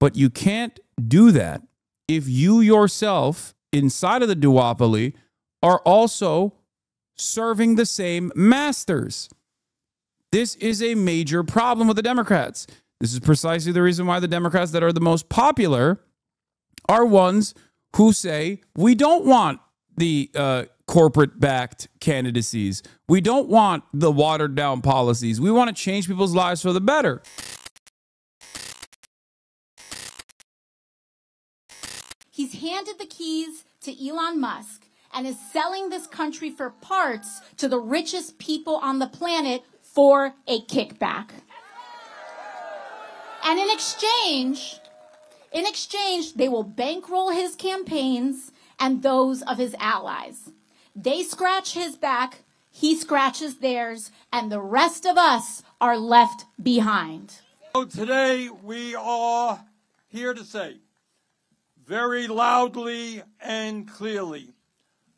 But you can't do that if you yourself, inside of the duopoly, are also serving the same masters. This is a major problem with the Democrats. This is precisely the reason why the Democrats that are the most popular are ones who say, we don't want the corporate-backed candidacies. We don't want the watered-down policies. We want to change people's lives for the better. He's handed the keys to Elon Musk and is selling this country for parts to the richest people on the planet for a kickback. And in exchange, they will bankroll his campaigns and those of his allies. They scratch his back, he scratches theirs, and the rest of us are left behind. So today we are here to say, very loudly and clearly,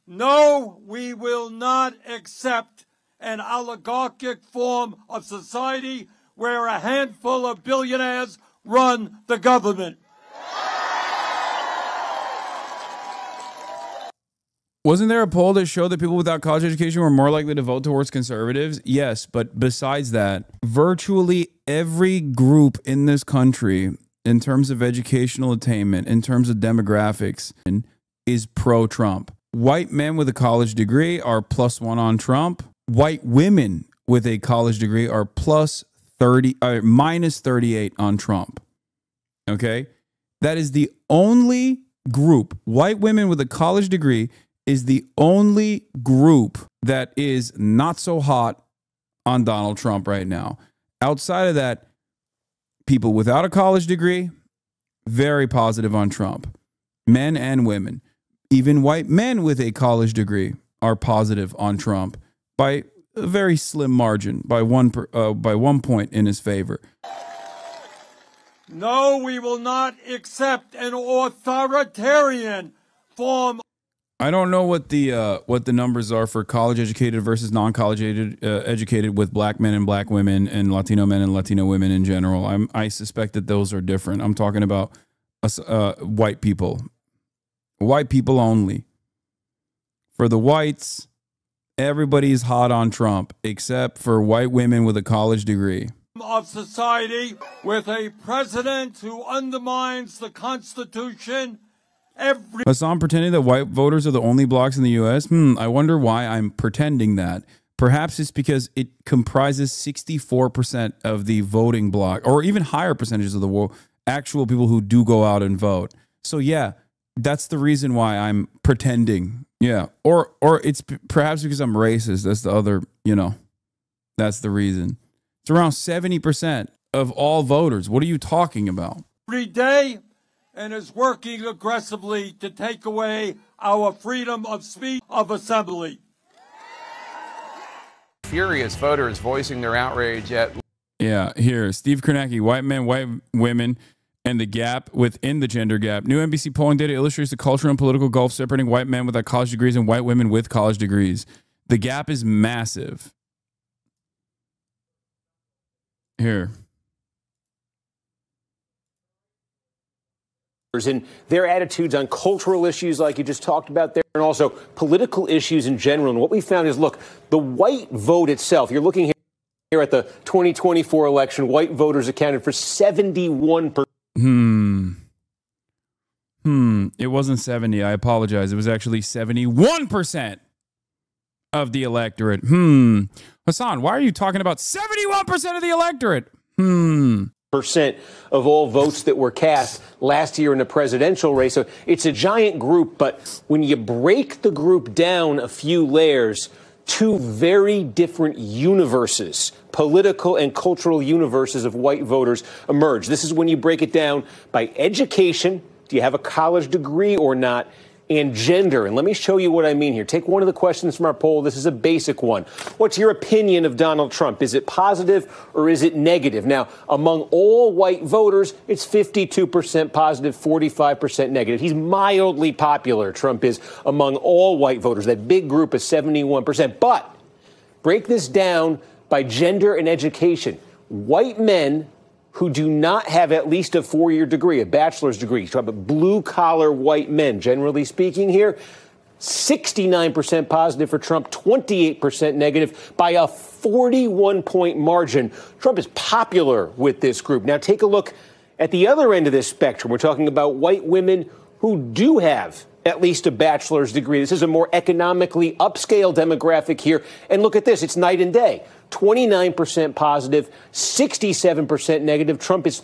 no, we will not accept an oligarchic form of society where a handful of billionaires run the government. Wasn't there a poll that showed that people without college education were more likely to vote towards conservatives? Yes, but besides that, virtually every group in this country, in terms of educational attainment, in terms of demographics, is pro-Trump. White men with a college degree are +1 on Trump. White women with a college degree are -38 on Trump. Okay? That is the only group. White women with a college degree is the only group that is not so hot on Donald Trump right now. Outside of that, people without a college degree, very positive on Trump. Men and women. Even white men with a college degree are positive on Trump by a very slim margin, by one point in his favor. No, we will not accept an authoritarian form. I don't know what the numbers are for college educated versus non-college educated with black men and black women and Latino men and Latino women in general. I suspect that those are different. I'm talking about white people. White people only. For the whites, everybody's hot on Trump except for white women with a college degree. Of society with a president who undermines the Constitution. Hasan pretending that white voters are the only blacks in the U.S. I wonder why I'm pretending that. Perhaps it's because it comprises 64% of the voting bloc, or even higher percentages of the actual people who do go out and vote. So yeah, that's the reason why I'm pretending. Yeah, or it's perhaps because I'm racist. That's the other, that's the reason. It's around 70% of all voters. What are you talking about? Every day, and is working aggressively to take away our freedom of speech, of assembly. Furious voters voicing their outrage at... Yeah, here, Steve Kornacki, white men, white women, and the gap within the gender gap. New NBC polling data illustrates the cultural and political gulf separating white men without college degrees and white women with college degrees. The gap is massive. Here. And their attitudes on cultural issues like you just talked about there, and also political issues in general. And what we found is, look, the white vote itself, you're looking here at the 2024 election, white voters accounted for 71%. It wasn't 70. I apologize. It was actually 71% of the electorate. Hasan, why are you talking about 71% of the electorate? Percent of all votes that were cast last year in the presidential race. So it's a giant group, but when you break the group down a few layers, two very different universes, political and cultural universes of white voters emerge. This is when you break it down by education. Do you have a college degree or not? And gender. And let me show you what I mean here. Take one of the questions from our poll. This is a basic one. What's your opinion of Donald Trump? Is it positive or is it negative? Now, among all white voters, it's 52% positive, 45% negative. He's mildly popular, Trump is, among all white voters. That big group is 71%. But break this down by gender and education. White men who do not have at least a 4-year degree, a bachelor's degree. Talk about blue-collar white men, generally speaking here. 69% positive for Trump, 28% negative by a 41-point margin. Trump is popular with this group. Now take a look at the other end of this spectrum. We're talking about white women who do have at least a bachelor's degree. This is a more economically upscale demographic here. And look at this. It's night and day. 29% positive, 67% negative. Trump is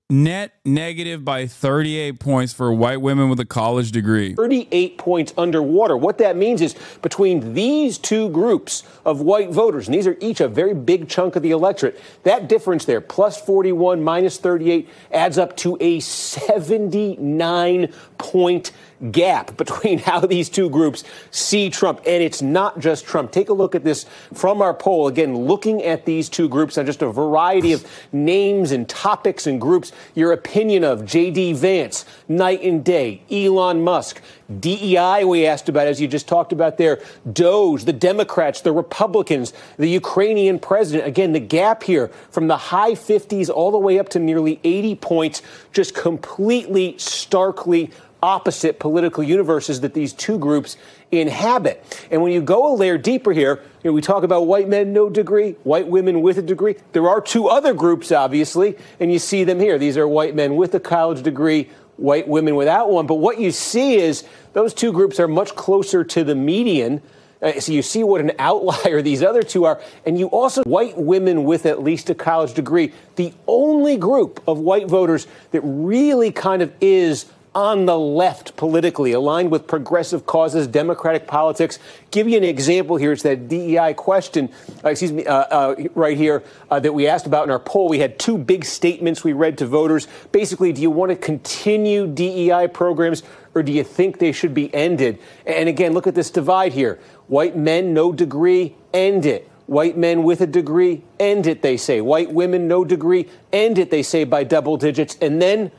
net negative by 38 points for white women with a college degree. 38 points underwater. What that means is between these two groups of white voters, and these are each a very big chunk of the electorate, that difference there, plus 41, minus 38, adds up to a 79-point gap between how these two groups see Trump. And it's not just Trump. Take a look at this from our poll. Again, looking at these two groups on just a variety of names and topics and groups. Your opinion of J.D. Vance, night and day, Elon Musk, DEI we asked about, as you just talked about there, DOJ, the Democrats, the Republicans, the Ukrainian president. Again, the gap here from the high 50s all the way up to nearly 80 points, just completely, starkly opposite political universes that these two groups inhabit. And when you go a layer deeper here, we talk about white men, no degree, white women with a degree. There are two other groups, obviously, and you see them here. These are white men with a college degree, white women without one. But what you see is those two groups are much closer to the median. So you see what an outlier these other two are. And you also, white women with at least a college degree, the only group of white voters that really kind of is on the left politically, aligned with progressive causes, democratic politics. Give you an example here. It's that DEI question, right here, that we asked about in our poll. We had two big statements we read to voters. Basically, do you want to continue DEI programs, or do you think they should be ended? And again, look at this divide here. White men, no degree, end it. White men with a degree, end it, they say. White women, no degree, end it, they say, by double digits. And then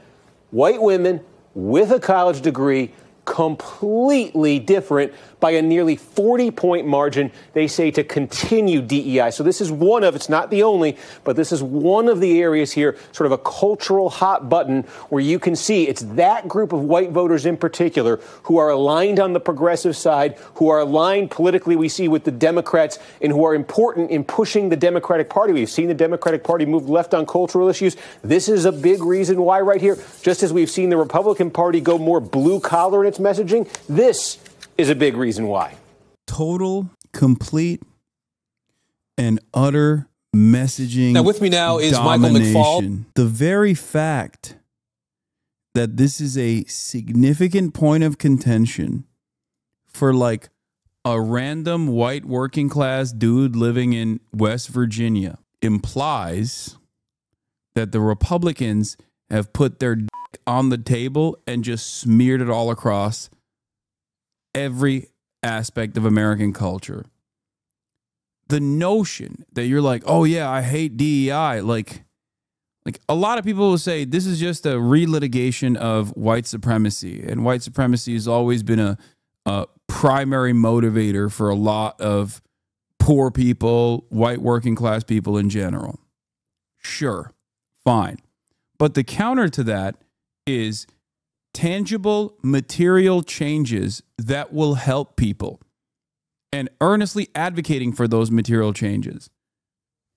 white women with a college degree, completely different by a nearly 40-point margin, they say, to continue DEI. So this is one of, it's not the only, but this is one of the areas here, sort of a cultural hot button where you can see it's that group of white voters in particular who are aligned on the progressive side, who are aligned politically, we see, with the Democrats, and who are important in pushing the Democratic Party. We've seen the Democratic Party move left on cultural issues. This is a big reason why right here, just as we've seen the Republican Party go more blue collar in its messaging, this is a big reason why. Total, complete, and utter messaging. Now with me now is domination. Michael McFaul. The very fact that this is a significant point of contention for like a random white working class dude living in West Virginia implies that the Republicans have put their dick on the table and just smeared it all across every aspect of American culture. The notion that you're like, oh yeah, I hate DEI, like a lot of people will say this is just a relitigation of white supremacy, and white supremacy has always been a primary motivator for a lot of poor people, white working class people in general. Sure, fine. But the counter to that is tangible material changes that will help people, and earnestly advocating for those material changes,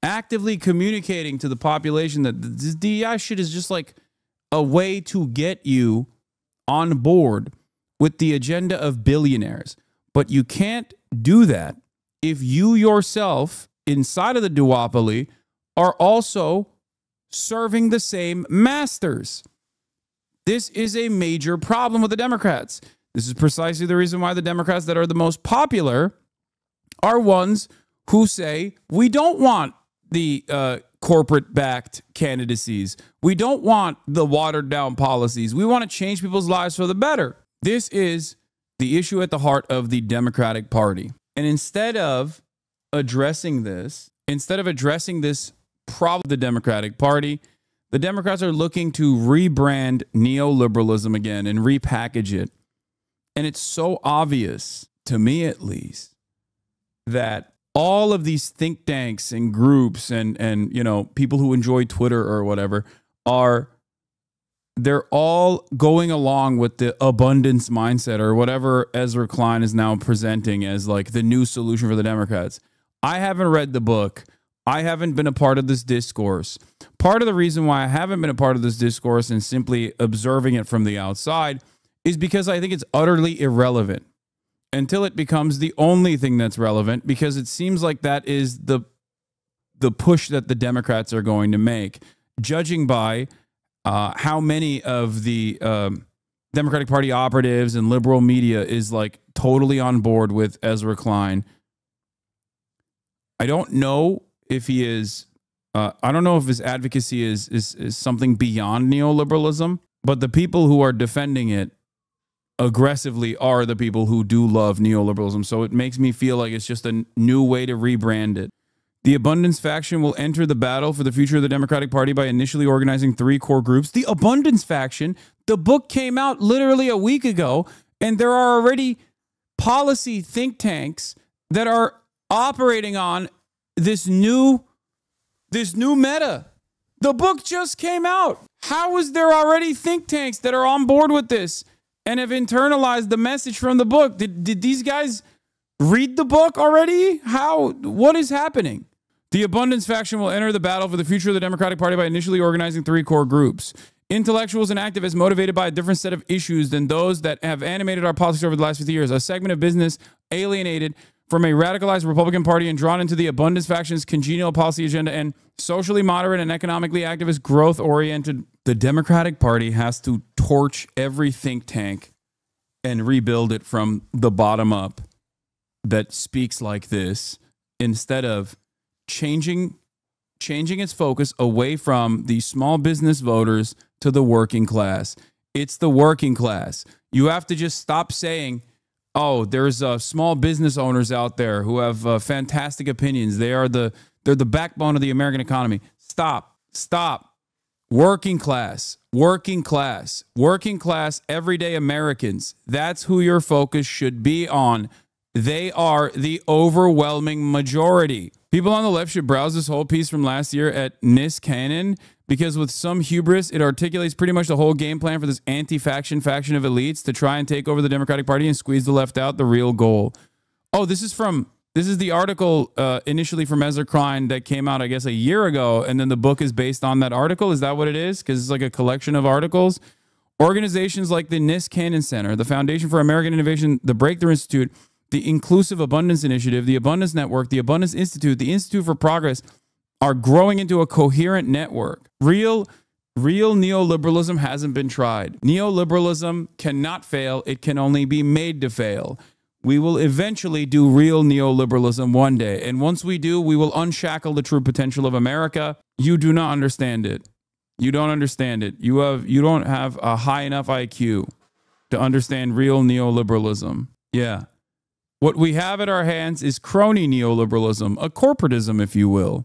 actively communicating to the population that this DEI shit is just like a way to get you on board with the agenda of billionaires. But you can't do that if you yourself inside of the duopoly are also serving the same masters. This is a major problem with the Democrats. This is precisely the reason why the Democrats that are the most popular are ones who say, we don't want the corporate-backed candidacies. We don't want the watered-down policies. We want to change people's lives for the better. This is the issue at the heart of the Democratic Party. And instead of addressing this problem of the Democratic Party, the Democrats are looking to rebrand neoliberalism again and repackage it. And it's so obvious, to me at least, that all of these think tanks and groups and you know, people who enjoy Twitter or whatever they're all going along with the abundance mindset or whatever Ezra Klein is now presenting as like the new solution for the Democrats. I haven't read the book. I haven't been a part of this discourse. Part of the reason why I haven't been a part of this discourse and simply observing it from the outside is because I think it's utterly irrelevant until it becomes the only thing that's relevant, because it seems like that is the push that the Democrats are going to make, judging by how many of the Democratic Party operatives and liberal media is like totally on board with Ezra Klein. I don't know if he is, I don't know if his advocacy is something beyond neoliberalism, but the people who are defending it aggressively are the people who do love neoliberalism. So it makes me feel like it's just a new way to rebrand it. The Abundance faction will enter the battle for the future of the Democratic Party by initially organizing 3 core groups. The Abundance faction, the book came out literally a week ago, and there are already policy think tanks that are operating on this new meta. The book just came out. How is there already think tanks that are on board with this and have internalized the message from the book? Did these guys read the book already? What is happening? The Abundance faction will enter the battle for the future of the Democratic Party by initially organizing 3 core groups. Intellectuals and activists motivated by a different set of issues than those that have animated our politics over the last 50 years. A segment of business alienated from a radicalized Republican Party and drawn into the Abundance faction's congenial policy agenda and socially moderate and economically activist, growth-oriented. The Democratic Party has to torch every think tank and rebuild it from the bottom up that speaks like this, instead of changing its focus away from the small business voters to the working class. It's the working class. You have to just stop saying, oh, there's small business owners out there who have fantastic opinions. They're the backbone of the American economy. Stop. Working class, everyday Americans. That's who your focus should be on. They are the overwhelming majority. People on the left should browse this whole piece from last year at Niskanen, because with some hubris, it articulates pretty much the whole game plan for this anti-faction of elites to try and take over the Democratic Party and squeeze the left out, the real goal. Oh, this is the article initially from Ezra Klein that came out, I guess, a year ago, and then the book is based on that article. Is that what it is? Because it's like a collection of articles. Organizations like the Niskanen Center, the Foundation for American Innovation, the Breakthrough Institute, the Inclusive Abundance Initiative, the Abundance Network, the Abundance Institute, the Institute for Progress are growing into a coherent network. Real neoliberalism hasn't been tried. Neoliberalism cannot fail. It can only be made to fail. We will eventually do real neoliberalism one day. And once we do, we will unshackle the true potential of America. You do not understand it. You don't understand it. You don't have a high enough IQ to understand real neoliberalism. Yeah. What we have at our hands is crony neoliberalism, a corporatism, if you will.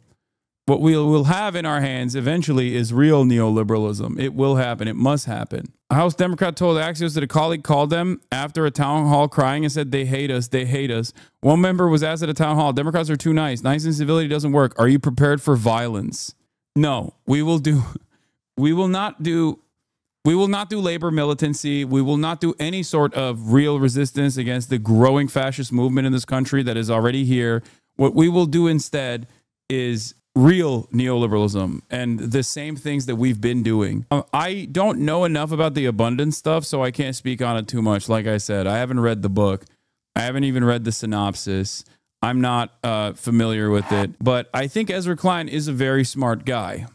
What we will have in our hands eventually is real neoliberalism. It will happen. It must happen. A House Democrat told Axios that a colleague called them after a town hall crying and said, they hate us, they hate us. One member was asked at a town hall, Democrats are too nice. Nice and civility doesn't work. Are you prepared for violence? No, we will not do labor militancy. We will not do any sort of real resistance against the growing fascist movement in this country that is already here. What we will do instead is real neoliberalism and the same things that we've been doing. I don't know enough about the abundance stuff, so I can't speak on it too much. Like I said, I haven't read the book. I haven't even read the synopsis. I'm not familiar with it. But I think Ezra Klein is a very smart guy.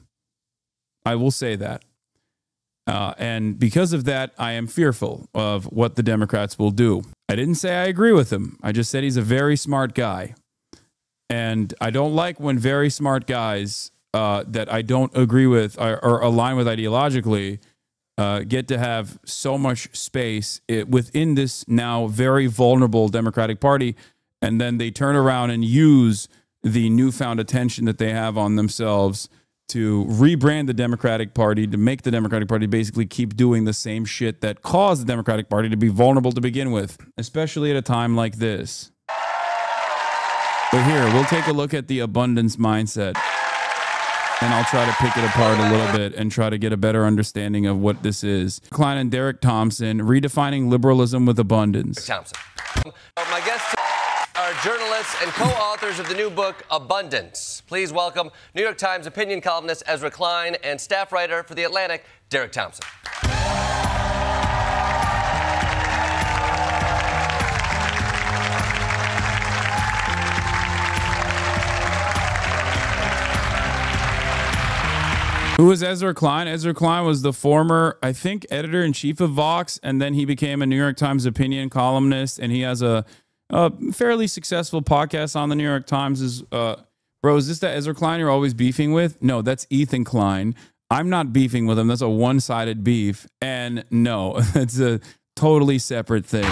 I will say that. And because of that, I am fearful of what the Democrats will do. I didn't say I agree with him. I just said he's a very smart guy. And I don't like when very smart guys that I don't agree with or align with ideologically get to have so much space within this now very vulnerable Democratic Party. And then they turn around and use the newfound attention that they have on themselves to rebrand the Democratic Party, to make the Democratic Party basically keep doing the same shit that caused the Democratic Party to be vulnerable to begin with, especially at a time like this. But here, we'll take a look at the abundance mindset. and I'll try to pick it apart a little bit and try to get a better understanding of what this is. Klein and Derek Thompson, redefining liberalism with abundance. Thompson. My guests are journalists and co-authors of the new book, Abundance. Please welcome New York Times opinion columnist Ezra Klein and staff writer for The Atlantic, Derek Thompson. Who was Ezra Klein? Ezra Klein was the former, I think, editor-in-chief of Vox, and then he became a New York Times opinion columnist, and he has a fairly successful podcast on the New York Times. Bro, is this that Ezra Klein you're always beefing with? No, that's Ethan Klein. I'm not beefing with him. That's a one-sided beef. And no, it's a totally separate thing.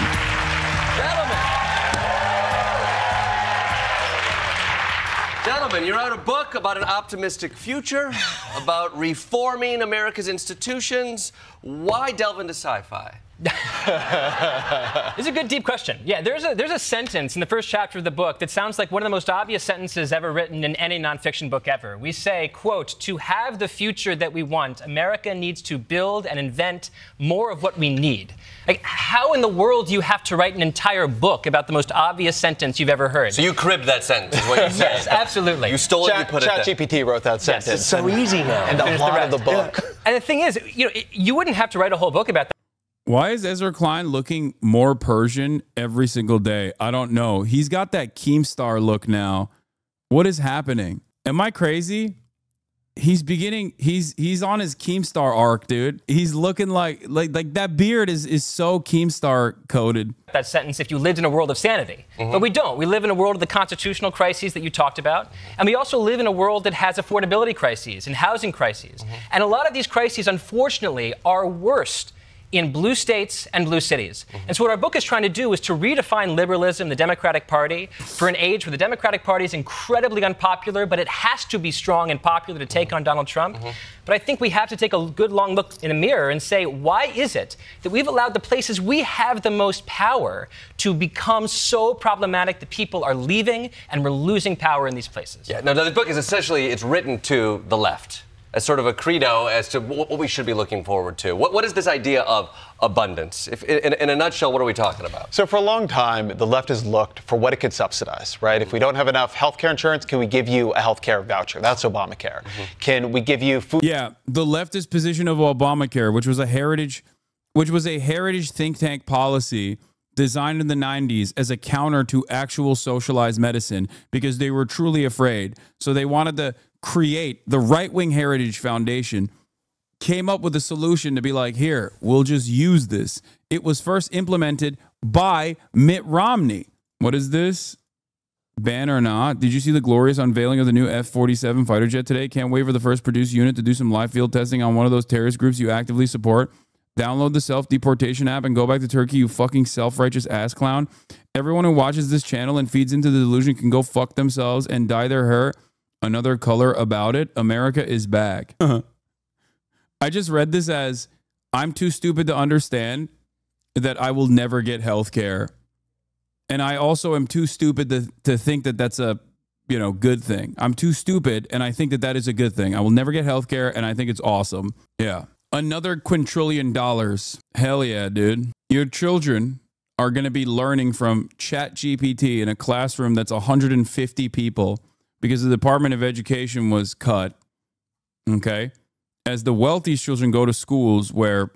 Gentlemen, you wrote a book about an optimistic future, about reforming America's institutions. Why delve into sci-fi? It's a good, deep question. Yeah, there's a sentence in the first chapter of the book that sounds like one of the most obvious sentences ever written in any nonfiction book ever. We say, quote, to have the future that we want, America needs to build and invent more of what we need. Like, how in the world do you have to write an entire book about the most obvious sentence you've ever heard? So you cribbed that sentence, is what you said. Yes, absolutely. You stole it, you put it there. ChatGPT wrote that sentence. Yes, it's so easy now. And a lot of the book. And the thing is, you wouldn't have to write a whole book about that. Why is Ezra Klein looking more Persian every single day? I don't know. He's got that Keemstar look now. What is happening? Am I crazy? He's on his Keemstar arc, dude. He's looking like that beard is so Keemstar coated. That sentence if you lived in a world of sanity. But we don't. We live in a world of the constitutional crises that you talked about. And we also live in a world that has affordability crises and housing crises. And a lot of these crises, unfortunately, are worst in blue states and blue cities. And so what our book is trying to do is to redefine liberalism, the Democratic Party, for an age where the Democratic Party is incredibly unpopular, but it has to be strong and popular to take on Donald Trump. But I think we have to take a good long look in the mirror and say, why is it that we've allowed the places we have the most power to become so problematic that people are leaving and we're losing power in these places? Yeah, no, the book is essentially, it's written to the left as sort of a credo as to what we should be looking forward to. What is this idea of abundance? In a nutshell, what are we talking about? So for a long time, the left has looked for what it could subsidize, right? If we don't have enough healthcare insurance, can we give you a healthcare voucher? That's Obamacare. Can we give you food? Yeah, the leftist position of Obamacare, which was a heritage think tank policy designed in the 90s as a counter to actual socialized medicine because they were truly afraid. So they wanted to create the right-wing Heritage Foundation, came up with a solution to be like, here, we'll just use this. It was first implemented by Mitt Romney. What is this? Ban or not? Did you see the glorious unveiling of the new F-47 fighter jet today? Can't wait for the first produced unit to do some live field testing on one of those terrorist groups you actively support. Download the self-deportation app and go back to Turkey, you fucking self-righteous ass clown. Everyone who watches this channel and feeds into the delusion can go fuck themselves and dye their hair another color about it. America is back. I just read this as, I'm too stupid to understand that I will never get health care. And I also am too stupid to think that that's a, good thing. I'm too stupid, and I think that that is a good thing. I will never get health care, and I think it's awesome. Yeah. Another $250 billion. Hell yeah, dude. Your children are going to be learning from ChatGPT in a classroom that's 150 people because the Department of Education was cut. Okay. As the wealthiest children go to schools where,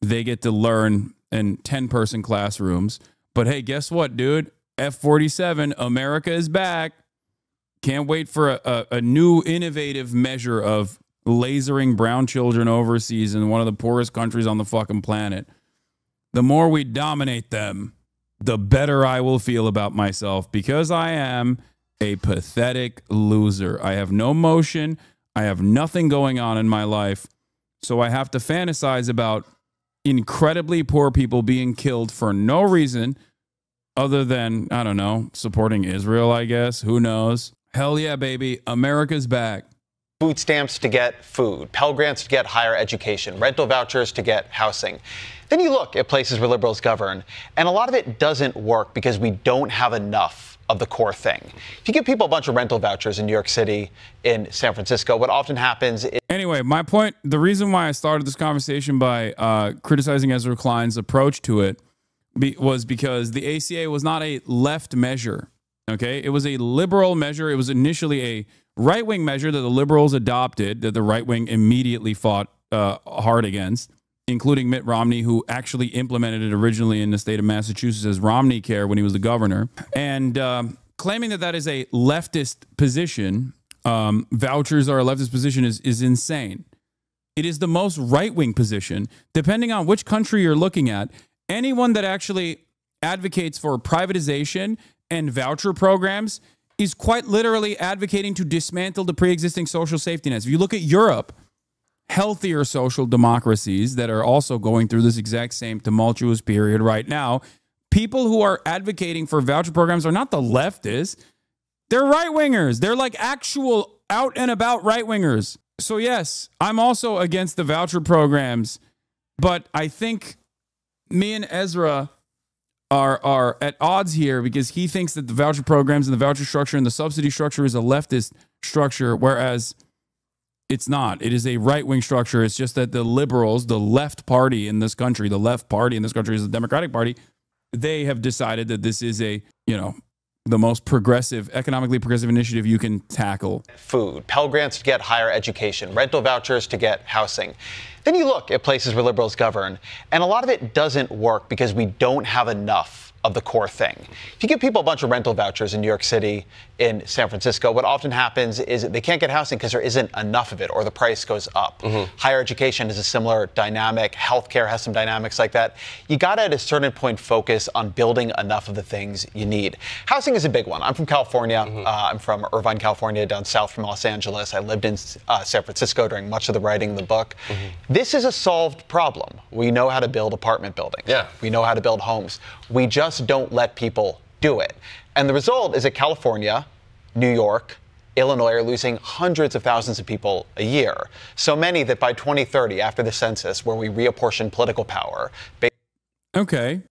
they get to learn in 10-person classrooms. But hey, guess what, dude? F-47, America is back. Can't wait for a new innovative measure of lasering brown children overseas in one of the poorest countries on the fucking planet. The more we dominate them, the better I will feel about myself because I am a pathetic loser. I have no motion. I have nothing going on in my life. So I have to fantasize about incredibly poor people being killed for no reason other than, I don't know, supporting Israel, I guess. Who knows? Hell yeah, baby. America's back. Food stamps to get food, Pell Grants to get higher education, rental vouchers to get housing. Then you look at places where liberals govern, and a lot of it doesn't work because we don't have enough of the core thing. If you give people a bunch of rental vouchers in New York City, in San Francisco, what often happens is... Anyway, my point, the reason why I started this conversation by criticizing Ezra Klein's approach to it was because the ACA was not a left measure, okay? It was a liberal measure. It was initially a right-wing measure that the liberals adopted, that the right wing immediately fought hard against, including Mitt Romney, who actually implemented it originally in the state of Massachusetts as Romney Care when he was the governor. And claiming that that is a leftist position, vouchers are a leftist position, is insane. It is the most right-wing position. Depending on which country you're looking at, anyone that actually advocates for privatization and voucher programs is quite literally advocating to dismantle the pre-existing social safety nets. If you look at Europe, healthier social democracies that are also going through this exact same tumultuous period right now, people who are advocating for voucher programs are not the leftists. They're right-wingers. They're like actual out and about right-wingers. So yes, I'm also against the voucher programs, but I think me and Ezra are at odds here because he thinks that the voucher programs and the voucher structure and the subsidy structure is a leftist structure, whereas it's not. It is a right-wing structure. It's just that the liberals, the left party in this country, the left party in this country is the Democratic Party. They have decided that this is a, the most progressive, economically progressive initiative you can tackle. Food, Pell Grants to get higher education, rental vouchers to get housing. Then you look at places where liberals govern, and a lot of it doesn't work because we don't have enough of the core thing. If you give people a bunch of rental vouchers in New York City, in San Francisco, what often happens is they can't get housing because there isn't enough of it or the price goes up. Higher education is a similar dynamic. Healthcare has some dynamics like that. You got to, at a certain point, focus on building enough of the things you need. Housing is a big one. I'm from California. I'm from Irvine, California, down south from Los Angeles. I lived in San Francisco during much of the writing of the book. This is a solved problem. We know how to build apartment buildings. Yeah. We know how to build homes. We just don't let people do it. And the result is that California, New York, Illinois are losing hundreds of thousands of people a year. So many that by 2030, after the census, where we reapportion political power. Okay.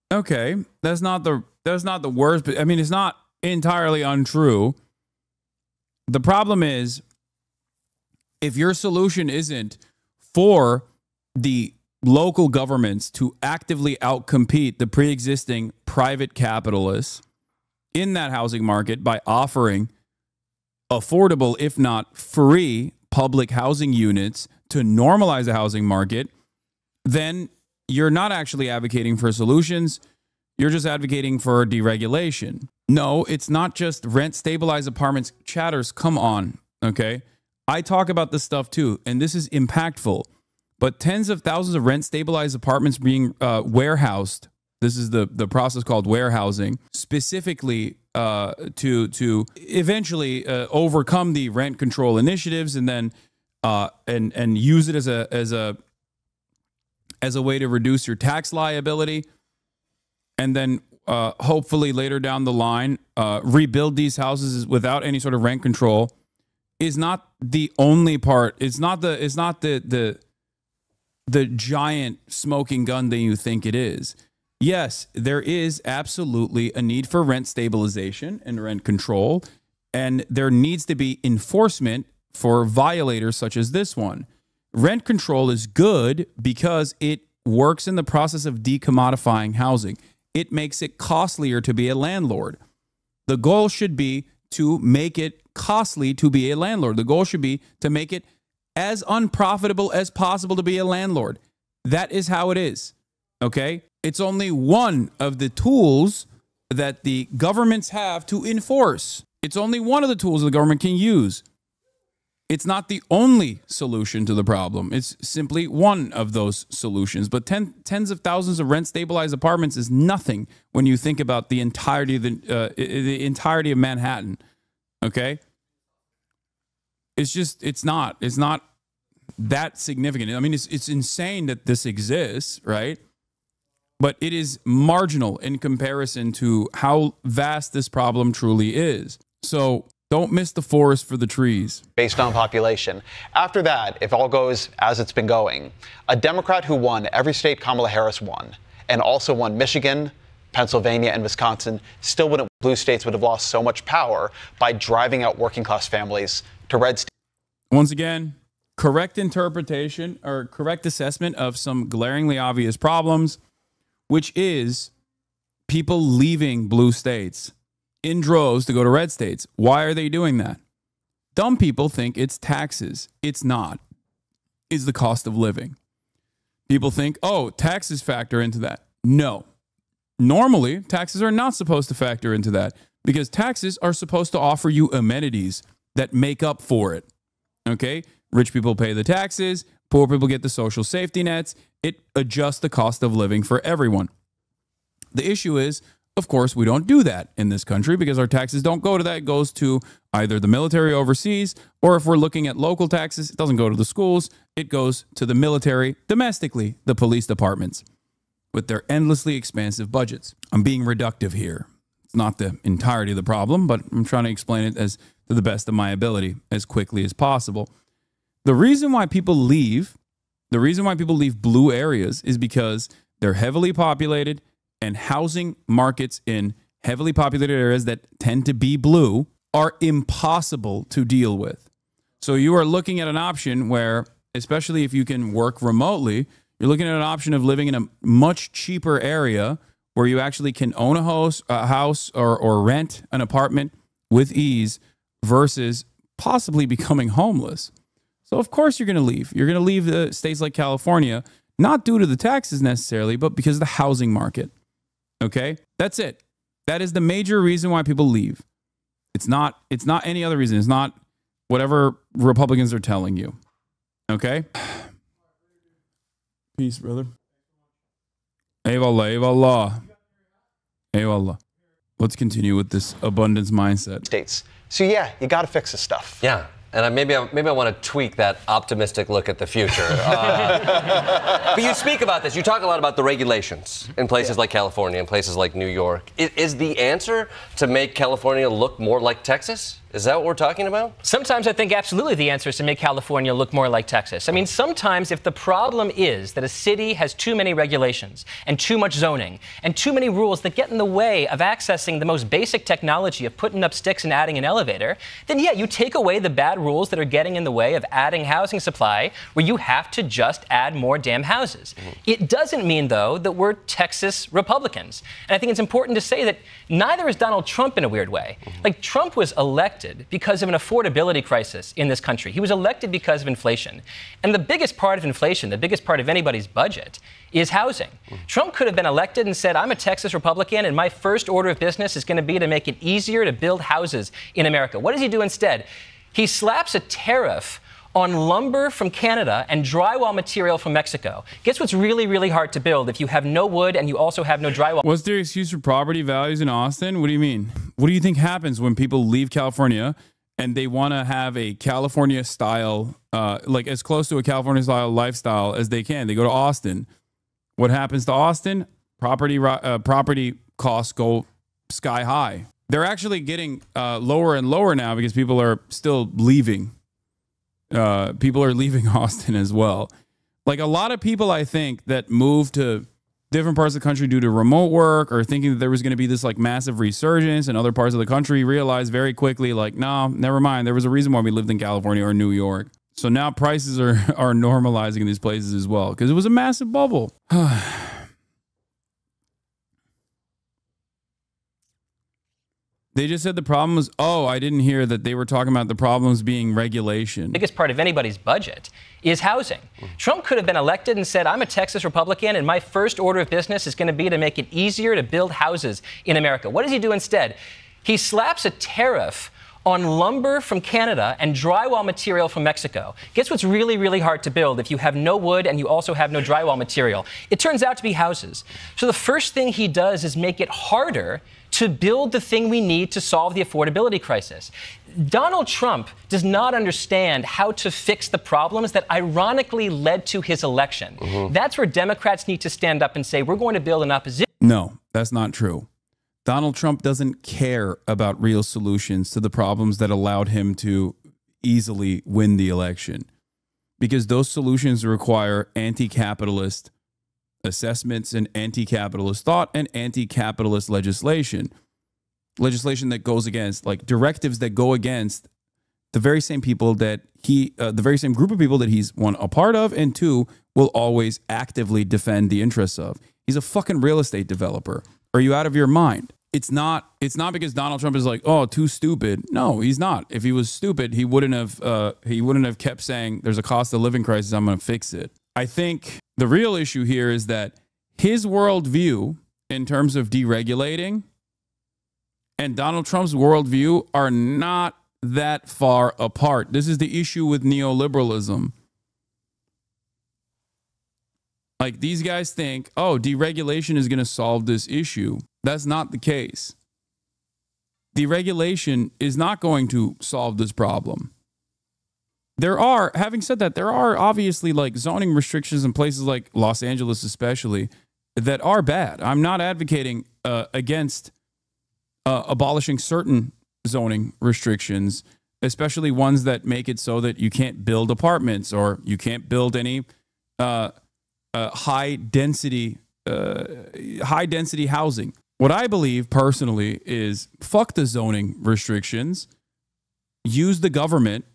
That's not the worst, but I mean, it's not entirely untrue. The problem is, if your solution isn't for the local governments to actively outcompete the pre-existing private capitalists in that housing market by offering affordable, if not free, public housing units to normalize the housing market, then you're not actually advocating for solutions. You're just advocating for deregulation. No, it's not just rent stabilized apartments. Chatters, come on, okay? I talk about this stuff too, and this is impactful. But tens of thousands of rent-stabilized apartments being warehoused. This is the process called warehousing, specifically to eventually overcome the rent control initiatives, and then and use it as a way to reduce your tax liability, and then hopefully later down the line rebuild these houses without any sort of rent control. Is not the only part. It's not the giant smoking gun that you think it is. Yes, there is absolutely a need for rent stabilization and rent control, and there needs to be enforcement for violators such as this one. Rent control is good because it works in the process of decommodifying housing. It makes it costlier to be a landlord. The goal should be to make it costly to be a landlord. The goal should be to make it as unprofitable as possible to be a landlord. That is how it is, okay? It's only one of the tools that the governments have to enforce. It's only one of the tools the government can use. It's not the only solution to the problem. It's simply one of those solutions. But tens of thousands of rent-stabilized apartments is nothing when you think about the entirety of the entirety of Manhattan, okay? It's not that significant. I mean, it's insane that this exists, right? But it is marginal in comparison to how vast this problem truly is. So don't miss the forest for the trees. Based on population. After that, if all goes as it's been going, a Democrat who won every state Kamala Harris won, and also won Michigan, Pennsylvania and Wisconsin still wouldn't. Blue states would have lost so much power by driving out working class families to red states. Once again, correct interpretation or correct assessment of some glaringly obvious problems, which is people leaving blue states in droves to go to red states. Why are they doing that? Dumb people think it's taxes. It's not. It's the cost of living. People think, oh, taxes factor into that. No. Normally, taxes are not supposed to factor into that because taxes are supposed to offer you amenities that make up for it. Okay? Rich people pay the taxes. Poor people get the social safety nets. It adjusts the cost of living for everyone. The issue is, of course, we don't do that in this country because our taxes don't go to that. It goes to either the military overseas, or if we're looking at local taxes, it doesn't go to the schools. It goes to the military domestically, the police departments, with their endlessly expansive budgets. I'm being reductive here. It's not the entirety of the problem, but I'm trying to explain it as to the best of my ability as quickly as possible. The reason why people leave blue areas is because they're heavily populated, and housing markets in heavily populated areas that tend to be blue are impossible to deal with. So you are looking at an option where, especially if you can work remotely, you're looking at an option of living in a much cheaper area where you actually can own a house or rent an apartment with ease versus possibly becoming homeless. So of course you're going to leave. You're going to leave states like California, not due to the taxes necessarily, but because of the housing market. Okay? That's it. That is the major reason why people leave. It's not any other reason. It's not whatever Republicans are telling you. Okay? Peace, brother. Eyvallah. Let's continue with this abundance mindset. States. So yeah, you got to fix this stuff. Yeah. And maybe I want to tweak that optimistic look at the future. But you speak about this. You talk a lot about the regulations in places like California and places like New York. Is the answer to make California look more like Texas? Is that what we're talking about? Sometimes I think absolutely the answer is to make California look more like Texas. I mean, sometimes if the problem is that a city has too many regulations and too much zoning and too many rules that get in the way of accessing the most basic technology of putting up sticks and adding an elevator, then yeah, you take away the bad rules that are getting in the way of adding housing supply where you have to just add more damn houses. It doesn't mean, though, that we're Texas Republicans. And I think it's important to say that neither is Donald Trump in a weird way. Like, Trump was elected because of an affordability crisis in this country. He was elected because of inflation. And the biggest part of inflation, the biggest part of anybody's budget, is housing. Trump could have been elected and said, I'm a Texas Republican, and my first order of business is going to be to make it easier to build houses in America. What does he do instead? He slaps a tariff on lumber from Canada and drywall material from Mexico. Guess what's really, really hard to build if you have no wood and you also have no drywall? What's their excuse for property values in Austin? What do you mean? What do you think happens when people leave California and they want to have a California style, like as close to a California style lifestyle as they can? They go to Austin. What happens to Austin? Property costs go sky high. They're actually getting lower and lower now because people are still leaving. People are leaving Austin as well. Like a lot of people, I think, that move to different parts of the country due to remote work or thinking that there was going to be this like massive resurgence in other parts of the country realized very quickly, like, no, never mind. There was a reason why we lived in California or New York. So now prices are normalizing in these places as well because it was a massive bubble. They just said the problem was, oh, I didn't hear that they were talking about the problems being regulation. The biggest part of anybody's budget is housing. Trump could have been elected and said, I'm a Texas Republican, and my first order of business is going to be to make it easier to build houses in America. What does he do instead? He slaps a tariff on lumber from Canada and drywall material from Mexico. Guess what's really, really hard to build if you have no wood and you also have no drywall material? It turns out to be houses. So the first thing he does is make it harder to build the thing we need to solve the affordability crisis. Donald Trump does not understand how to fix the problems that ironically led to his election. That's where Democrats need to stand up and say, we're going to build an opposition. No, that's not true. Donald Trump doesn't care about real solutions to the problems that allowed him to easily win the election, because those solutions require anti-capitalist assessments and anti-capitalist thought and anti-capitalist legislation that goes against, like directives that go against the very same people that the very same group of people that he's, one, a part of, and two, will always actively defend the interests of. He's a fucking real estate developer. Are you out of your mind? It's not because Donald Trump is like, oh, too stupid. No, he's not. If he was stupid, he wouldn't have kept saying there's a cost of living crisis, I'm going to fix it. I think the real issue here is that his worldview in terms of deregulating and Donald Trump's worldview are not that far apart. This is the issue with neoliberalism. Like, these guys think, oh, deregulation is going to solve this issue. That's not the case. Deregulation is not going to solve this problem. Having said that, there are obviously like zoning restrictions in places like Los Angeles especially that are bad. I'm not advocating against abolishing certain zoning restrictions, especially ones that make it so that you can't build apartments or you can't build any high density housing. What I believe personally is fuck the zoning restrictions. Use the government.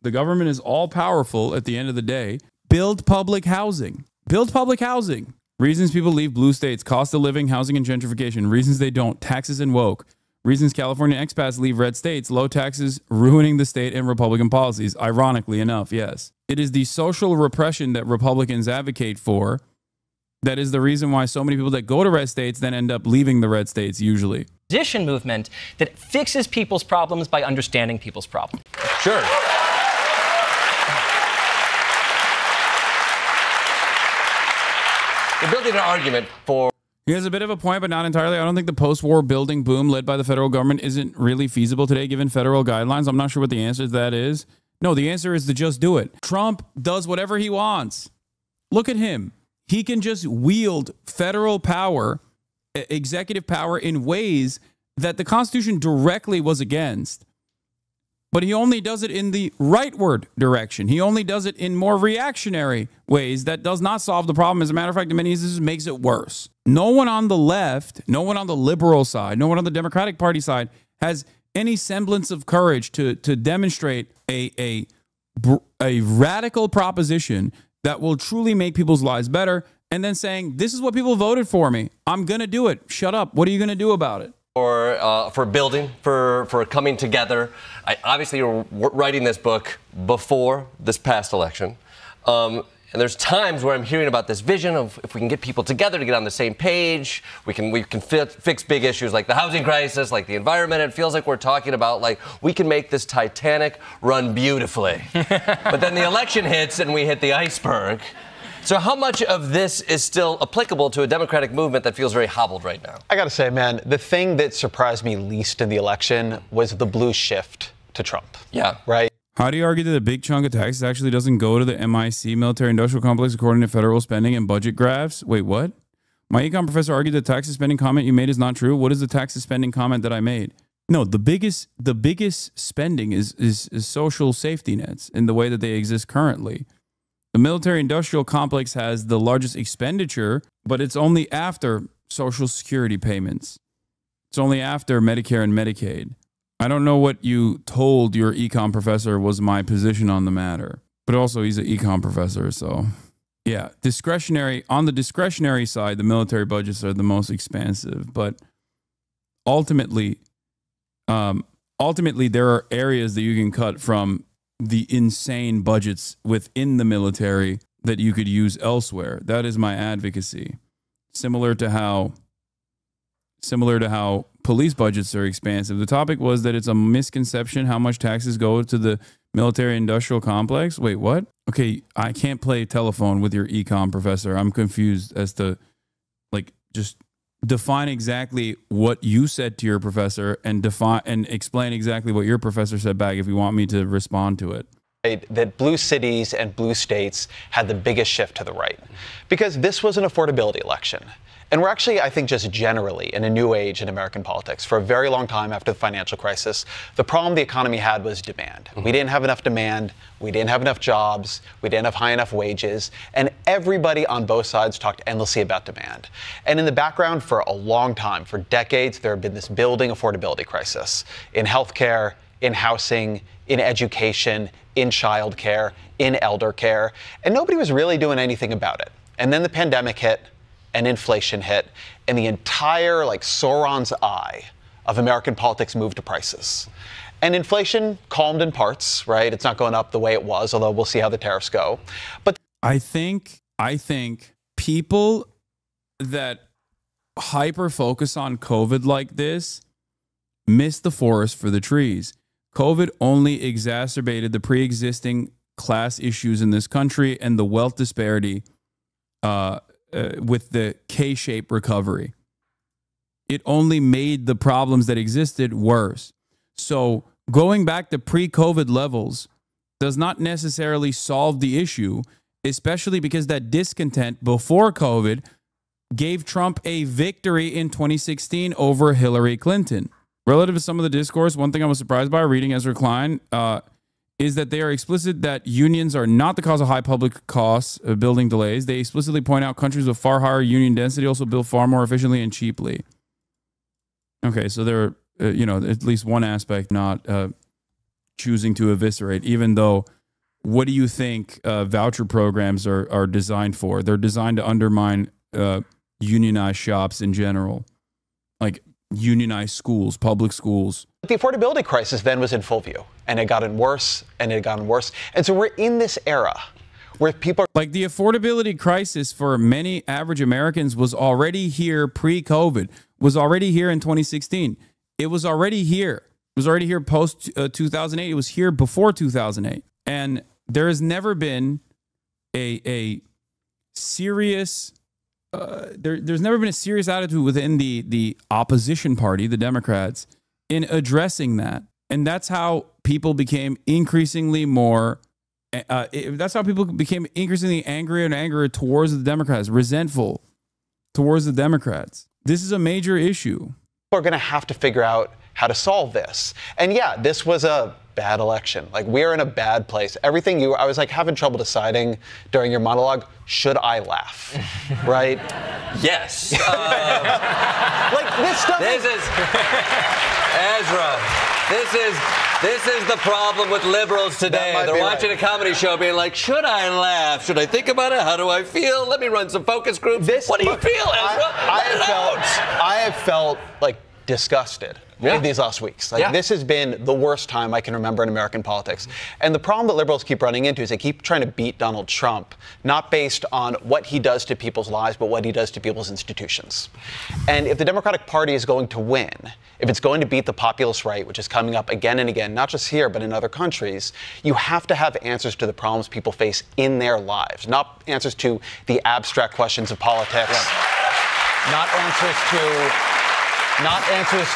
The government is all powerful at the end of the day. Build public housing. Build public housing. Reasons people leave blue states: cost of living, housing, and gentrification. Reasons they don't: taxes and woke. Reasons California expats leave red states: low taxes, ruining the state, and Republican policies. Ironically enough, yes. It is the social repression that Republicans advocate for that is the reason why so many people that go to red states then end up leaving the red states usually. Position movement that fixes people's problems by understanding people's problems. Sure. You're building an argument for... He has a bit of a point, but not entirely. I don't think the post-war building boom led by the federal government isn't really feasible today given federal guidelines. I'm not sure what the answer to that is. No, the answer is to just do it. Trump does whatever he wants. Look at him. He can just wield federal power, executive power, in ways that the Constitution directly was against. But he only does it in the rightward direction. He only does it in more reactionary ways that does not solve the problem. As a matter of fact, in many instances, makes it worse. No one on the left, no one on the liberal side, no one on the Democratic Party side has any semblance of courage to demonstrate a radical proposition that will truly make people's lives better, and then saying, this is what people voted for me. I'm going to do it. Shut up. What are you going to do about it? For building, for coming together. Obviously, you're writing this book before this past election. And there's times where I'm hearing about this vision of if we can get people together to get on the same page, we can fix big issues like the housing crisis, like the environment. It feels like we're talking about, like, we can make this Titanic run beautifully. But then the election hits and we hit the iceberg. So how much of this is still applicable to a Democratic movement that feels very hobbled right now? I got to say, man, the thing that surprised me least in the election was the blue shift to Trump. Yeah. Right? How do you argue that a big chunk of taxes actually doesn't go to the MIC, military-industrial complex, according to federal spending and budget graphs? Wait, what? My econ professor argued the tax spending comment you made is not true. What is the tax spending comment that I made? No, the biggest spending is social safety nets in the way that they exist currently. The military-industrial complex has the largest expenditure, but it's only after Social Security payments. It's only after Medicare and Medicaid. I don't know what you told your econ professor was my position on the matter, but also he's an econ professor, so yeah. On the discretionary side, the military budgets are the most expansive, but ultimately there are areas that you can cut from the insane budgets within the military that you could use elsewhere. That is my advocacy. Similar to how police budgets are expansive. The topic was that it's a misconception how much taxes go to the military industrial complex. Wait, what? Okay, I can't play telephone with your econ professor. I'm confused as to, like, just define exactly what you said to your professor and explain exactly what your professor said back if you want me to respond to it. that blue cities and blue states had the biggest shift to the right, because this was an affordability election. And we're actually, I think, just generally in a new age in American politics. For a very long time after the financial crisis, the problem the economy had was demand. We didn't have enough demand. We didn't have enough jobs. We didn't have high enough wages. And everybody on both sides talked endlessly about demand. And in the background, for a long time, for decades, there had been this building affordability crisis in healthcare, in housing, in education, in childcare, in elder care. And nobody was really doing anything about it. And then the pandemic hit, and inflation hit, and the entire, like, Sauron's eye of American politics moved to prices. And inflation calmed in parts, right? It's not going up the way it was, although we'll see how the tariffs go. But I think people that hyper focus on COVID like this miss the forest for the trees. COVID only exacerbated the pre-existing class issues in this country and the wealth disparity with the K-shaped recovery. It only made the problems that existed worse. So going back to pre-COVID levels does not necessarily solve the issue, especially because that discontent before COVID gave Trump a victory in 2016 over Hillary Clinton. Relative to some of the discourse, one thing I was surprised by reading Ezra Klein is that they are explicit that unions are not the cause of high public costs of building delays. They explicitly point out countries with far higher union density also build far more efficiently and cheaply. Okay, so there are, at least one aspect not choosing to eviscerate, even though what do you think voucher programs are designed for? They're designed to undermine unionized shops in general, like unionized schools, public schools. The affordability crisis then was in full view, and it gotten worse, and it had gotten worse. And so we're in this era where people are like, the affordability crisis for many average Americans was already here pre-COVID, was already here in 2016. It was already here. It was already here post 2008. It was here before 2008. And there has never been a serious there's never been a serious attitude within the opposition party, the Democrats, in addressing that. And that's how people became increasingly more, that's how people became increasingly angrier and angrier towards the Democrats, resentful towards the Democrats. This is a major issue. are going to have to figure out how to solve this. And yeah, this was a bad election. Like, we're in a bad place. Everything I was like having trouble deciding during your monologue, should I laugh? Right? Yes. Like, this stuff This is Ezra. This is the problem with liberals today. They're watching a comedy show being like, should I laugh? Should I think about it? How do I feel? Let me run some focus groups. What do you feel, Ezra? I have felt like disgusted in these last weeks. Like, this has been the worst time I can remember in American politics. And the problem that liberals keep running into is they keep trying to beat Donald Trump, not based on what he does to people's lives, but what he does to people's institutions. And if the Democratic Party is going to win, if it's going to beat the populist right, which is coming up again and again, not just here, but in other countries, you have to have answers to the problems people face in their lives, not answers to the abstract questions of politics, not answers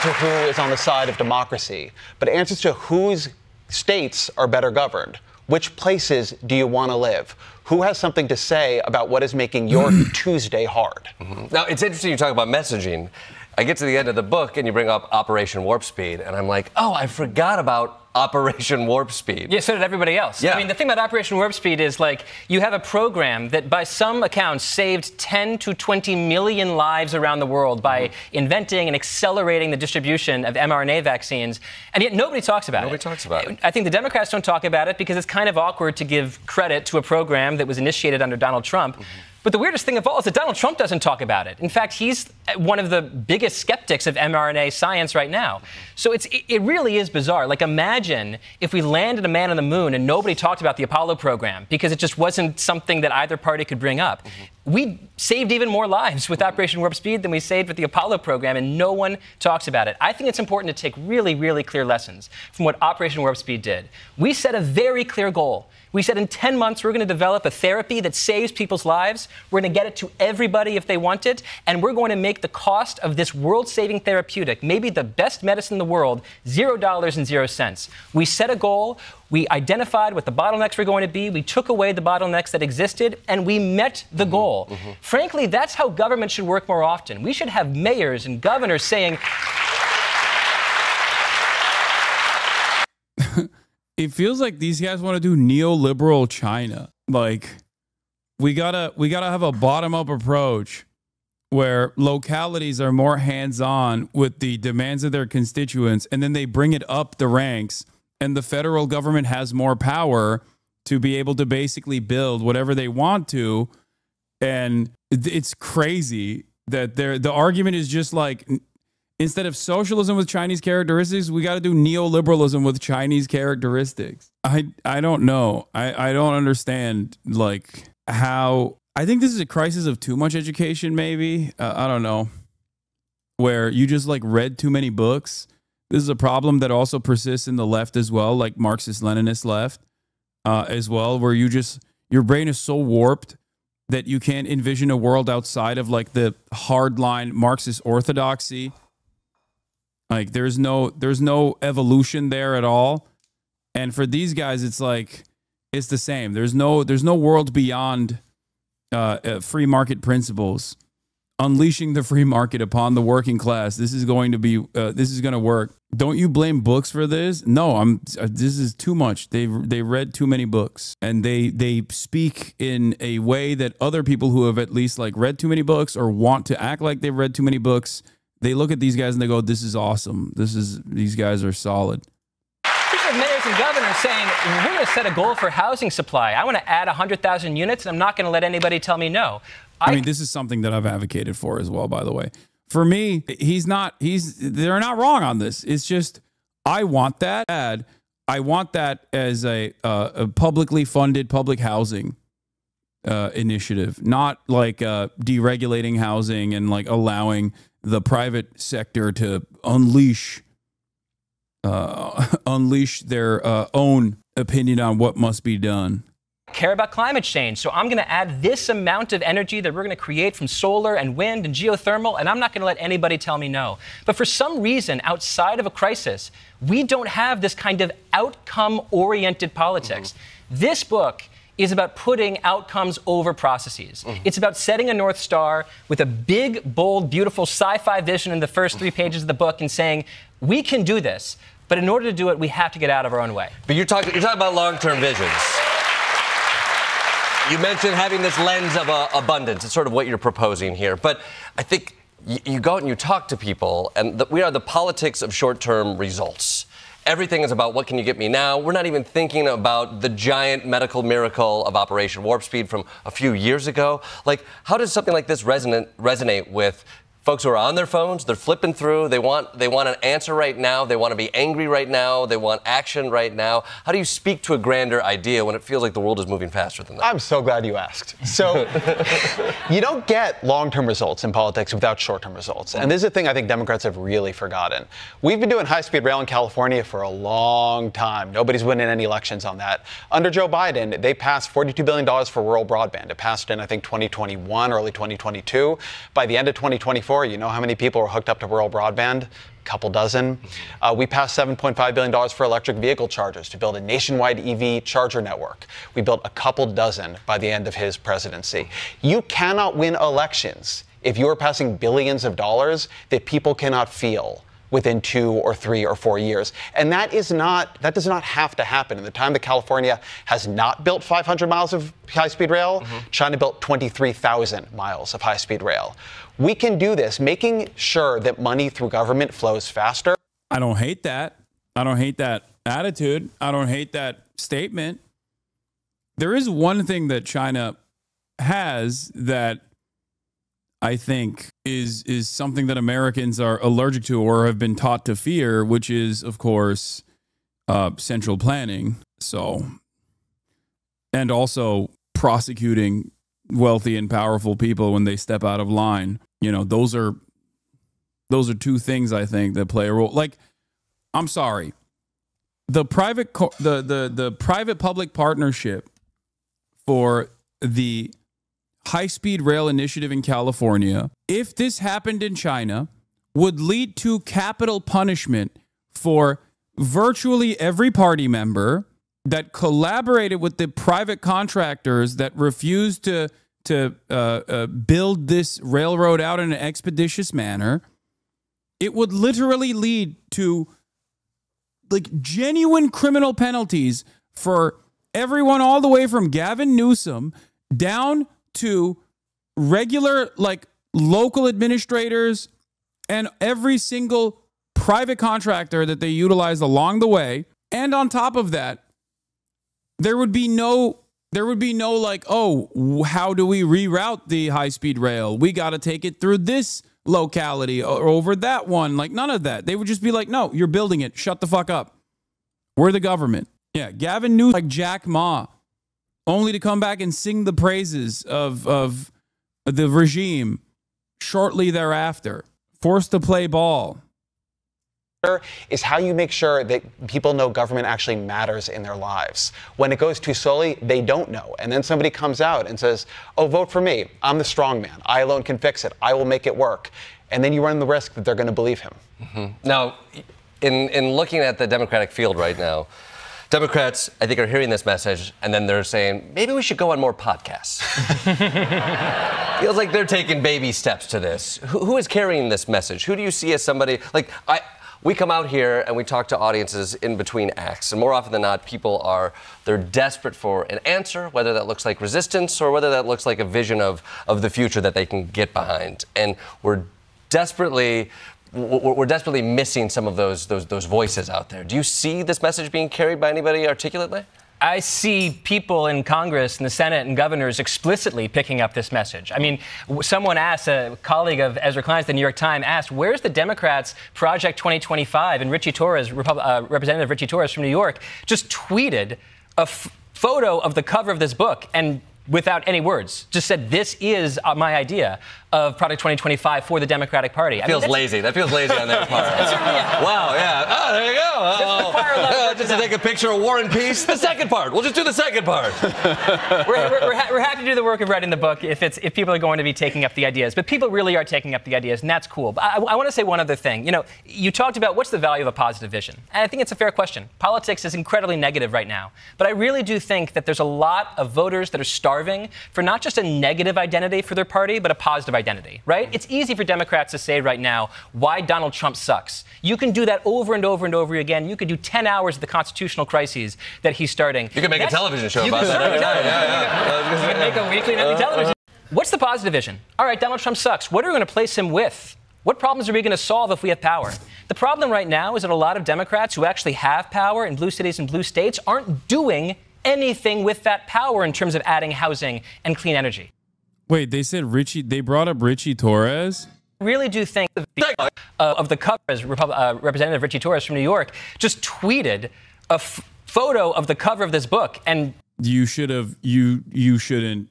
to who is on the side of democracy, but answers to whose states are better governed. Which places do you want to live? Who has something to say about what is making your Tuesday hard? Now, it's interesting you talk about messaging. I get to the end of the book and you bring up Operation Warp Speed, and I'm like, oh, I forgot about Operation Warp Speed. Yeah, so did everybody else. Yeah. I mean, the thing about Operation Warp Speed is, like, you have a program that by some accounts saved 10 to 20 million lives around the world by inventing and accelerating the distribution of mRNA vaccines, and yet nobody talks about it. Nobody talks about it. I think the Democrats don't talk about it because it's kind of awkward to give credit to a program that was initiated under Donald Trump. But the weirdest thing of all is that Donald Trump doesn't talk about it. In fact, he's one of the biggest skeptics of mRNA science right now. So it really is bizarre. Like, imagine if we landed a man on the moon and nobody talked about the Apollo program because it just wasn't something that either party could bring up. We saved even more lives with Operation Warp Speed than we saved with the Apollo program, and no one talks about it. I think it's important to take really, really clear lessons from what Operation Warp Speed did. We set a very clear goal. We said in 10 months, we're going to develop a therapy that saves people's lives. We're going to get it to everybody if they want it, and we're going to make make the cost of this world-saving therapeutic, maybe the best medicine in the world, $0.00. We set a goal. We identified what the bottlenecks were going to be. We took away the bottlenecks that existed, and we met the goal. Frankly, that's how government should work more often. We should have mayors and governors saying, it feels like these guys want to do neoliberal China. Like, we gotta have a bottom-up approach where localities are more hands-on with the demands of their constituents, and then they bring it up the ranks, and the federal government has more power to be able to basically build whatever they want to. And it's crazy that the argument is just like, instead of socialism with Chinese characteristics, we got to do neoliberalism with Chinese characteristics. I don't know. I don't understand, like, how... I think this is a crisis of too much education, maybe. I don't know. Where you just, like, read too many books. This is a problem that also persists in the left as well, like Marxist-Leninist left as well, where your brain is so warped that you can't envision a world outside of, like, the hardline Marxist orthodoxy. Like, there's no evolution there at all. And for these guys, it's like, it's the same. There's no world beyond free market principles. Unleashing the free market upon the working class. This is going to work. Don't you blame books for this? No, this is too much. They read too many books, and they speak in a way that other people who have at least, like, read too many books or want to act like they've read too many books, they look at these guys and they go, this is awesome. These guys are solid. Mayors and governors saying, we're going to set a goal for housing supply. I want to add 100,000 units, and I'm not going to let anybody tell me no. I mean, this is something that I've advocated for as well, by the way. For me, they're not wrong on this. It's just, I want that. I want that as a publicly funded public housing initiative, not like deregulating housing and, like, allowing the private sector to unleash their own opinion on what must be done. Care about climate change, so I'm going to add this amount of energy that we're going to create from solar and wind and geothermal, and I'm not going to let anybody tell me no. But for some reason, outside of a crisis, we don't have this kind of outcome-oriented politics. This book is about putting outcomes over processes. It's about setting a North Star with a big, bold, beautiful sci-fi vision in the first 3 pages of the book and saying, we can do this, but in order to do it, we have to get out of our own way. But you're talking about long-term visions. You mentioned having this lens of abundance. It's sort of what you're proposing here. But I think you go out and you talk to people, and we are the politics of short-term results. Everything is about what can you get me now. We're not even thinking about the giant medical miracle of Operation Warp Speed from a few years ago. Like, how does something like this resonate with folks who are on their phones? They're flipping through. They want an answer right now. They want to be angry right now. They want action right now. How do you speak to a grander idea when it feels like the world is moving faster than that? I'm so glad you asked. So you don't get long-term results in politics without short-term results. And this is a thing I think Democrats have really forgotten. We've been doing high-speed rail in California for a long time. Nobody's winning any elections on that. Under Joe Biden, they passed $42 billion for rural broadband. It passed in, I think, 2021, early 2022. By the end of 2024, you know how many people are hooked up to rural broadband? A couple dozen. We passed $7.5 billion for electric vehicle chargers to build a nationwide EV charger network. We built a couple dozen by the end of his presidency. You cannot win elections if you are passing billions of dollars that people cannot feel within 2 or 3 or 4 years. And that does not have to happen. In the time that California has not built 500 miles of high-speed rail, China built 23,000 miles of high-speed rail. We can do this, making sure that money through government flows faster. I don't hate that. I don't hate that attitude. I don't hate that statement. There is one thing that China has that I think is something that Americans are allergic to or have been taught to fear, which is, of course, central planning. So, and also prosecuting wealthy and powerful people when they step out of line. You know, those are two things I think that play a role. Like, I'm sorry, the private public partnership for the high-speed rail initiative in California, if this happened in China, would lead to capital punishment for virtually every party member that collaborated with the private contractors that refused to build this railroad out in an expeditious manner. It would literally lead to like genuine criminal penalties for everyone, all the way from Gavin Newsom down to regular like local administrators and every single private contractor that they utilized along the way. And on top of that, there would be no like, oh, how do we reroute the high-speed rail? We got to take it through this locality or over that one. Like, none of that. They would just be like, no, you're building it. Shut the fuck up. We're the government. Yeah, Gavin Newsom like Jack Ma, only to come back and sing the praises of the regime shortly thereafter. Forced to play ball. Is how you make sure that people know government actually matters in their lives. When it goes too slowly, they don't know. And then somebody comes out and says, oh, vote for me. I'm the strong man. I alone can fix it. I will make it work. And then you run the risk that they're going to believe him. Mm-hmm. Now, in looking at the Democratic field right now, Democrats, I think, are hearing this message, and then they're saying, maybe we should go on more podcasts. Feels like they're taking baby steps to this. Who is carrying this message? Who do you see as somebody, like, we come out here and we talk to audiences in between acts, and more often than not, they're desperate for an answer, whether that looks like resistance or whether that looks like a vision of the future that they can get behind. And we're desperately missing some of those voices out there. Do you see this message being carried by anybody articulately? I see people in Congress and the Senate and governors explicitly picking up this message. I mean, someone asked, a colleague of Ezra Klein's, the New York Times, asked, where's the Democrats' Project 2025? And Richie Torres, Representative Richie Torres from New York, just tweeted a photo of the cover of this book and without any words, just said, this is my idea of Project 2025 for the Democratic Party. That feels lazy. That feels lazy on their part. Wow, yeah. Oh, there you go. Just to take a picture of War and Peace. The second part. We'll just do the second part. We're happy to do the work of writing the book if people are going to be taking up the ideas. But people really are taking up the ideas, and that's cool. But I want to say one other thing. You know, you talked about what's the value of a positive vision. And I think it's a fair question. Politics is incredibly negative right now. But I really do think that there's a lot of voters that are starving for not just a negative identity for their party, but a positive identity, right? It's easy for Democrats to say right now why Donald Trump sucks. You can do that over and over and over again. You could do 10 hours of the constitutional crises that he's starting. You could make a television show about that. You can make a weekly nightly television. What's the positive vision? All right, Donald Trump sucks. What are we going to place him with? What problems are we going to solve if we have power? The problem right now is that a lot of Democrats who actually have power in blue cities and blue states aren't doing anything with that power in terms of adding housing and clean energy. Wait, they said they brought up Richie Torres? I really do think of the cover, as Representative Richie Torres from New York just tweeted a photo of the cover of this book. And you shouldn't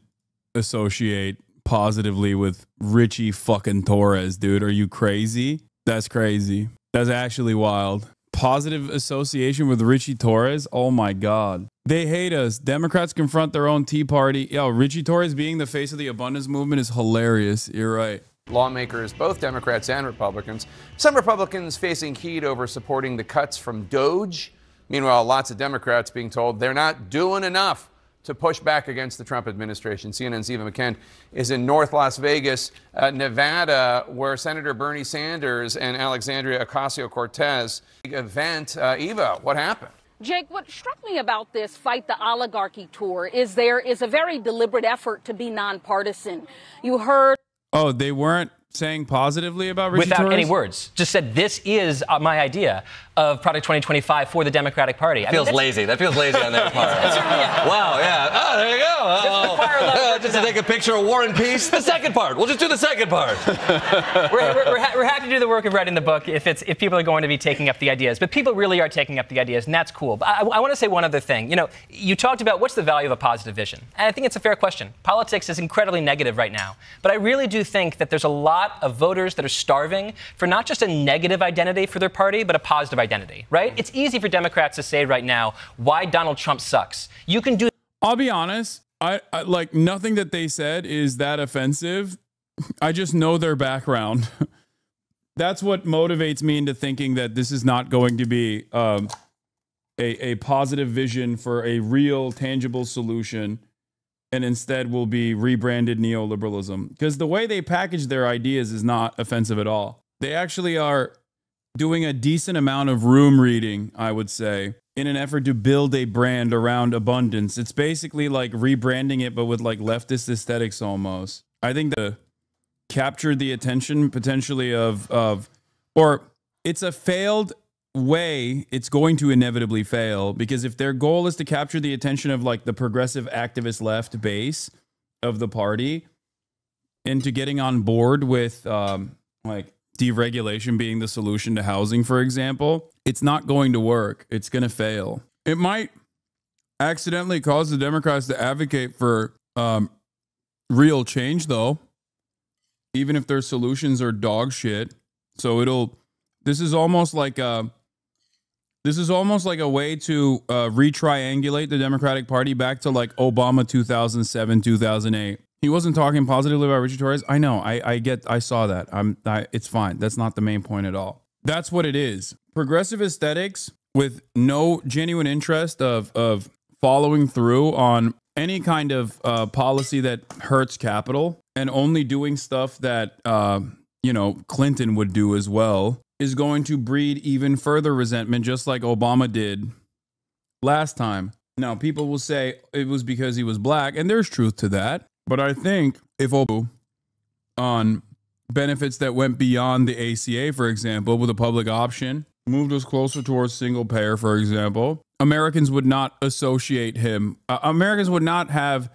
associate positively with Richie fucking Torres, dude. Are you crazy? That's crazy. That's actually wild. Positive association with Richie Torres? Oh my God. They hate us. Democrats confront their own Tea Party. Yo, Richie Torres being the face of the abundance movement is hilarious. You're right. Lawmakers, both Democrats and Republicans. Some Republicans facing heat over supporting the cuts from DOGE. Meanwhile, lots of Democrats being told they're not doing enough to push back against the Trump administration. CNN's Eva McKend is in North Las Vegas, Nevada, where Senator Bernie Sanders and Alexandria Ocasio-Cortez event. Eva, what happened? Jake, what struck me about this Fight the Oligarchy tour is there is a very deliberate effort to be nonpartisan. You heard... Oh, they weren't saying positively about Richie Without Torres? any words. Just said, this is my idea of Project 2025 for the Democratic Party. That feels lazy. That feels lazy on their part. Wow, yeah. Oh, there you go. Just to take a picture of War and Peace. The second part. We'll just do the second part. We're happy to do the work of writing the book if people are going to be taking up the ideas. But people really are taking up the ideas, and that's cool. But I want to say one other thing. You know, you talked about what's the value of a positive vision. And I think it's a fair question. Politics is incredibly negative right now. But I really do think that there's a lot of voters that are starving for not just a negative identity for their party, but a positive identity, right? It's easy for Democrats to say right now why Donald Trump sucks. You can do... I'll be honest. I like nothing that they said is that offensive. I just know their background. That's what motivates me into thinking that this is not going to be a positive vision for a real, tangible solution, and instead will be rebranded neoliberalism. Because the way they package their ideas is not offensive at all. They actually are doing a decent amount of room reading, I would say, in an effort to build a brand around abundance. It's basically like rebranding it, but with like leftist aesthetics almost. I think that captured the attention potentially of or it's a failed way. It's going to inevitably fail, because if their goal is to capture the attention of like the progressive activist left base of the party into getting on board with like deregulation being the solution to housing, for example, it's not going to work. It's going to fail. It might accidentally cause the Democrats to advocate for real change, though, even if their solutions are dog shit. So this is almost like a way to retriangulate the Democratic Party back to like Obama 2007, 2008. He wasn't talking positively about Richie Torres. I know. I saw that. It's fine. That's not the main point at all. That's what it is. Progressive aesthetics with no genuine interest of following through on any kind of policy that hurts capital, and only doing stuff that Clinton would do as well, is going to breed even further resentment, just like Obama did last time. Now, people will say it was because he was black, and there's truth to that. But I think if Obama on benefits that went beyond the ACA, for example, with a public option, moved us closer towards single payer, for example, Americans would not associate him. Americans would not have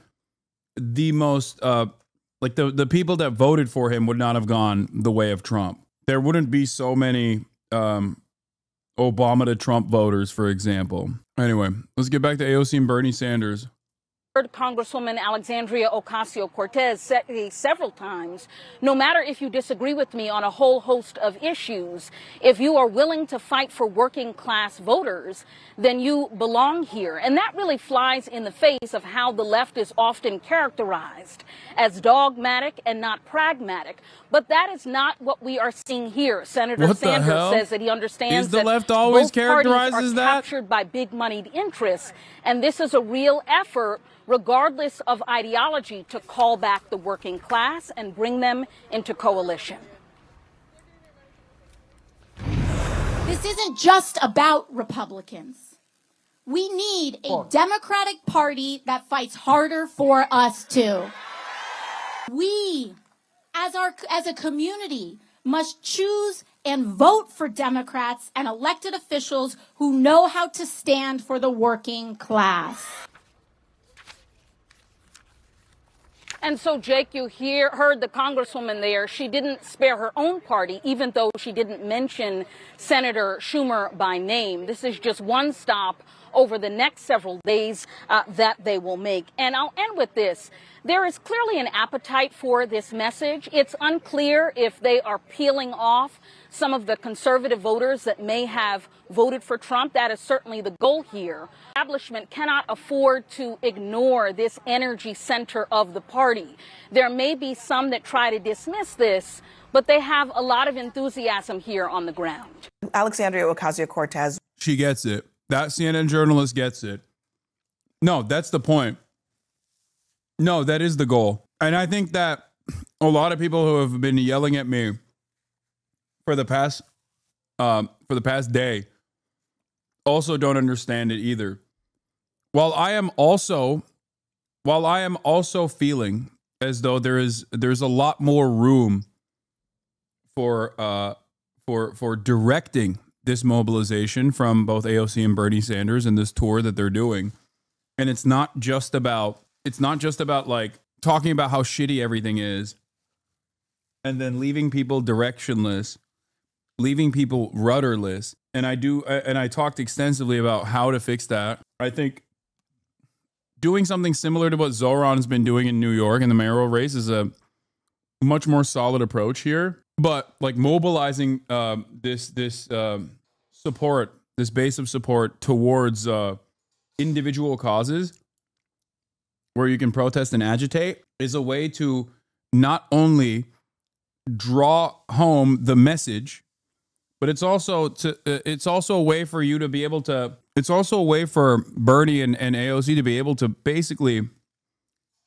the most, the people that voted for him would not have gone the way of Trump. There wouldn't be so many Obama to Trump voters, for example. Anyway, let's get back to AOC and Bernie Sanders. Congresswoman Alexandria Ocasio-Cortez said several times, no matter if you disagree with me on a whole host of issues, if you are willing to fight for working class voters, then you belong here. And that really flies in the face of how the left is often characterized as dogmatic and not pragmatic. But that is not what we are seeing here. Senator Sanders says that he understands the that left always both parties characterizes are that? captured by big moneyed interests. And this is a real effort, regardless of ideology, to call back the working class and bring them into coalition. This isn't just about Republicans. We need a Democratic Party that fights harder for us too. We, as a community, must choose and vote for Democrats and elected officials who know how to stand for the working class. And so, Jake, you heard the Congresswoman there. She didn't spare her own party, even though she didn't mention Senator Schumer by name. This is just one stop over the next several days that they will make. And I'll end with this. There is clearly an appetite for this message. It's unclear if they are peeling off some of the conservative voters that may have voted for Trump. That is certainly the goal here. Establishment cannot afford to ignore this energy center of the party. There may be some that try to dismiss this, but they have a lot of enthusiasm here on the ground. Alexandria Ocasio-Cortez. She gets it. That CNN journalist gets it. No, that's the point. No, that is the goal. And I think that a lot of people who have been yelling at me for the past day also don't understand it either. While I am also feeling as though there's a lot more room for directing this mobilization from both AOC and Bernie Sanders and this tour that they're doing. And it's not just about like talking about how shitty everything is and then leaving people directionless, leaving people rudderless. And I talked extensively about how to fix that. I think doing something similar to what Zoran's been doing in New York in the mayoral race is a much more solid approach here. But like mobilizing this support, this base of support towards individual causes where you can protest and agitate, is a way to not only draw home the message, but it's also a way for you to be able to, it's also a way for Bernie and AOC to be able to basically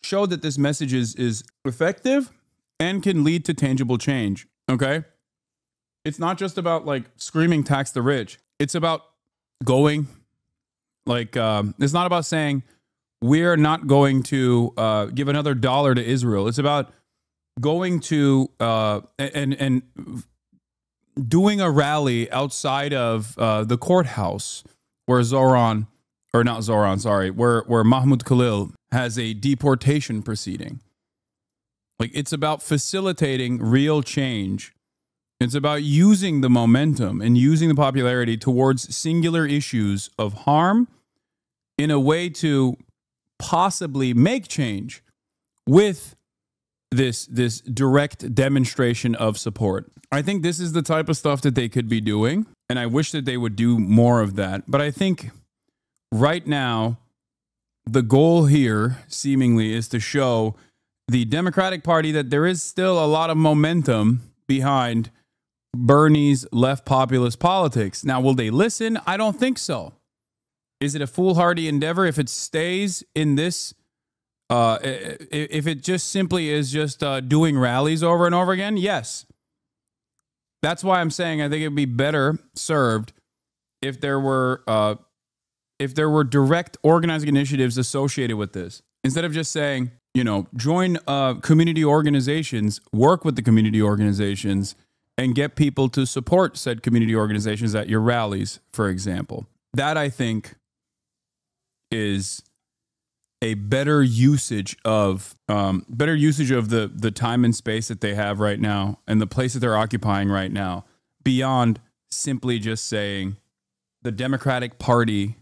show that this message is effective and can lead to tangible change. Okay? It's not just about like screaming tax the rich. It's about going like, it's not about saying we're not going to give another dollar to Israel. It's about going to and doing a rally outside of the courthouse where where Mahmoud Khalil has a deportation proceeding. Like, it's about facilitating real change. It's about using the momentum and using the popularity towards singular issues of harm in a way to possibly make change with this direct demonstration of support. I think this is the type of stuff that they could be doing, and I wish that they would do more of that. But I think right now, the goal here seemingly is to show the Democratic Party that there is still a lot of momentum behind Bernie's left populist politics. Now, will they listen? I don't think so. Is it a foolhardy endeavor if it stays in this? If it just simply is just doing rallies over and over again? Yes. That's why I'm saying I think it'd be better served if there were direct organizing initiatives associated with this. Instead of just saying, you know, join community organizations, work with the community organizations, and get people to support said community organizations at your rallies, for example. That, I think, is a better usage of the time and space that they have right now and the place that they're occupying right now, beyond simply just saying the Democratic Party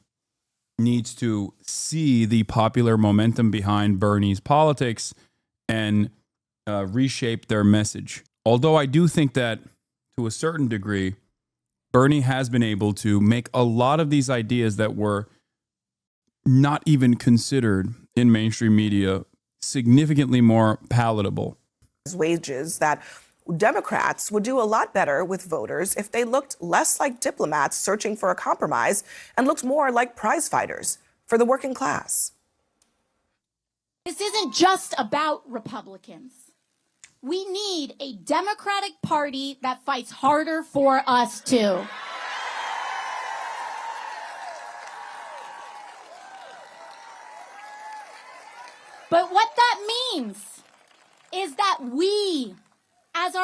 needs to see the popular momentum behind Bernie's politics and reshape their message. Although I do think that to a certain degree, Bernie has been able to make a lot of these ideas that were not even considered in mainstream media significantly more palatable. Wages that Democrats would do a lot better with voters if they looked less like diplomats searching for a compromise and looked more like prize fighters for the working class. This isn't just about Republicans. We need a Democratic Party that fights harder for us, too. But what that means is that we, as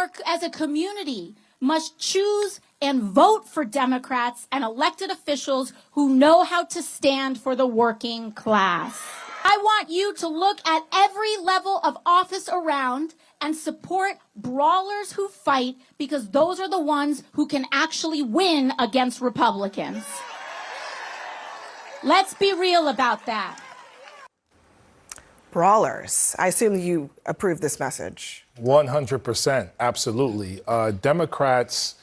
a community, must choose and vote for Democrats and elected officials who know how to stand for the working class. I want you to look at every level of office around and support brawlers who fight, because those are the ones who can actually win against Republicans. Let's be real about that. Brawlers. I assume you approve this message. 100%. Absolutely. Democrats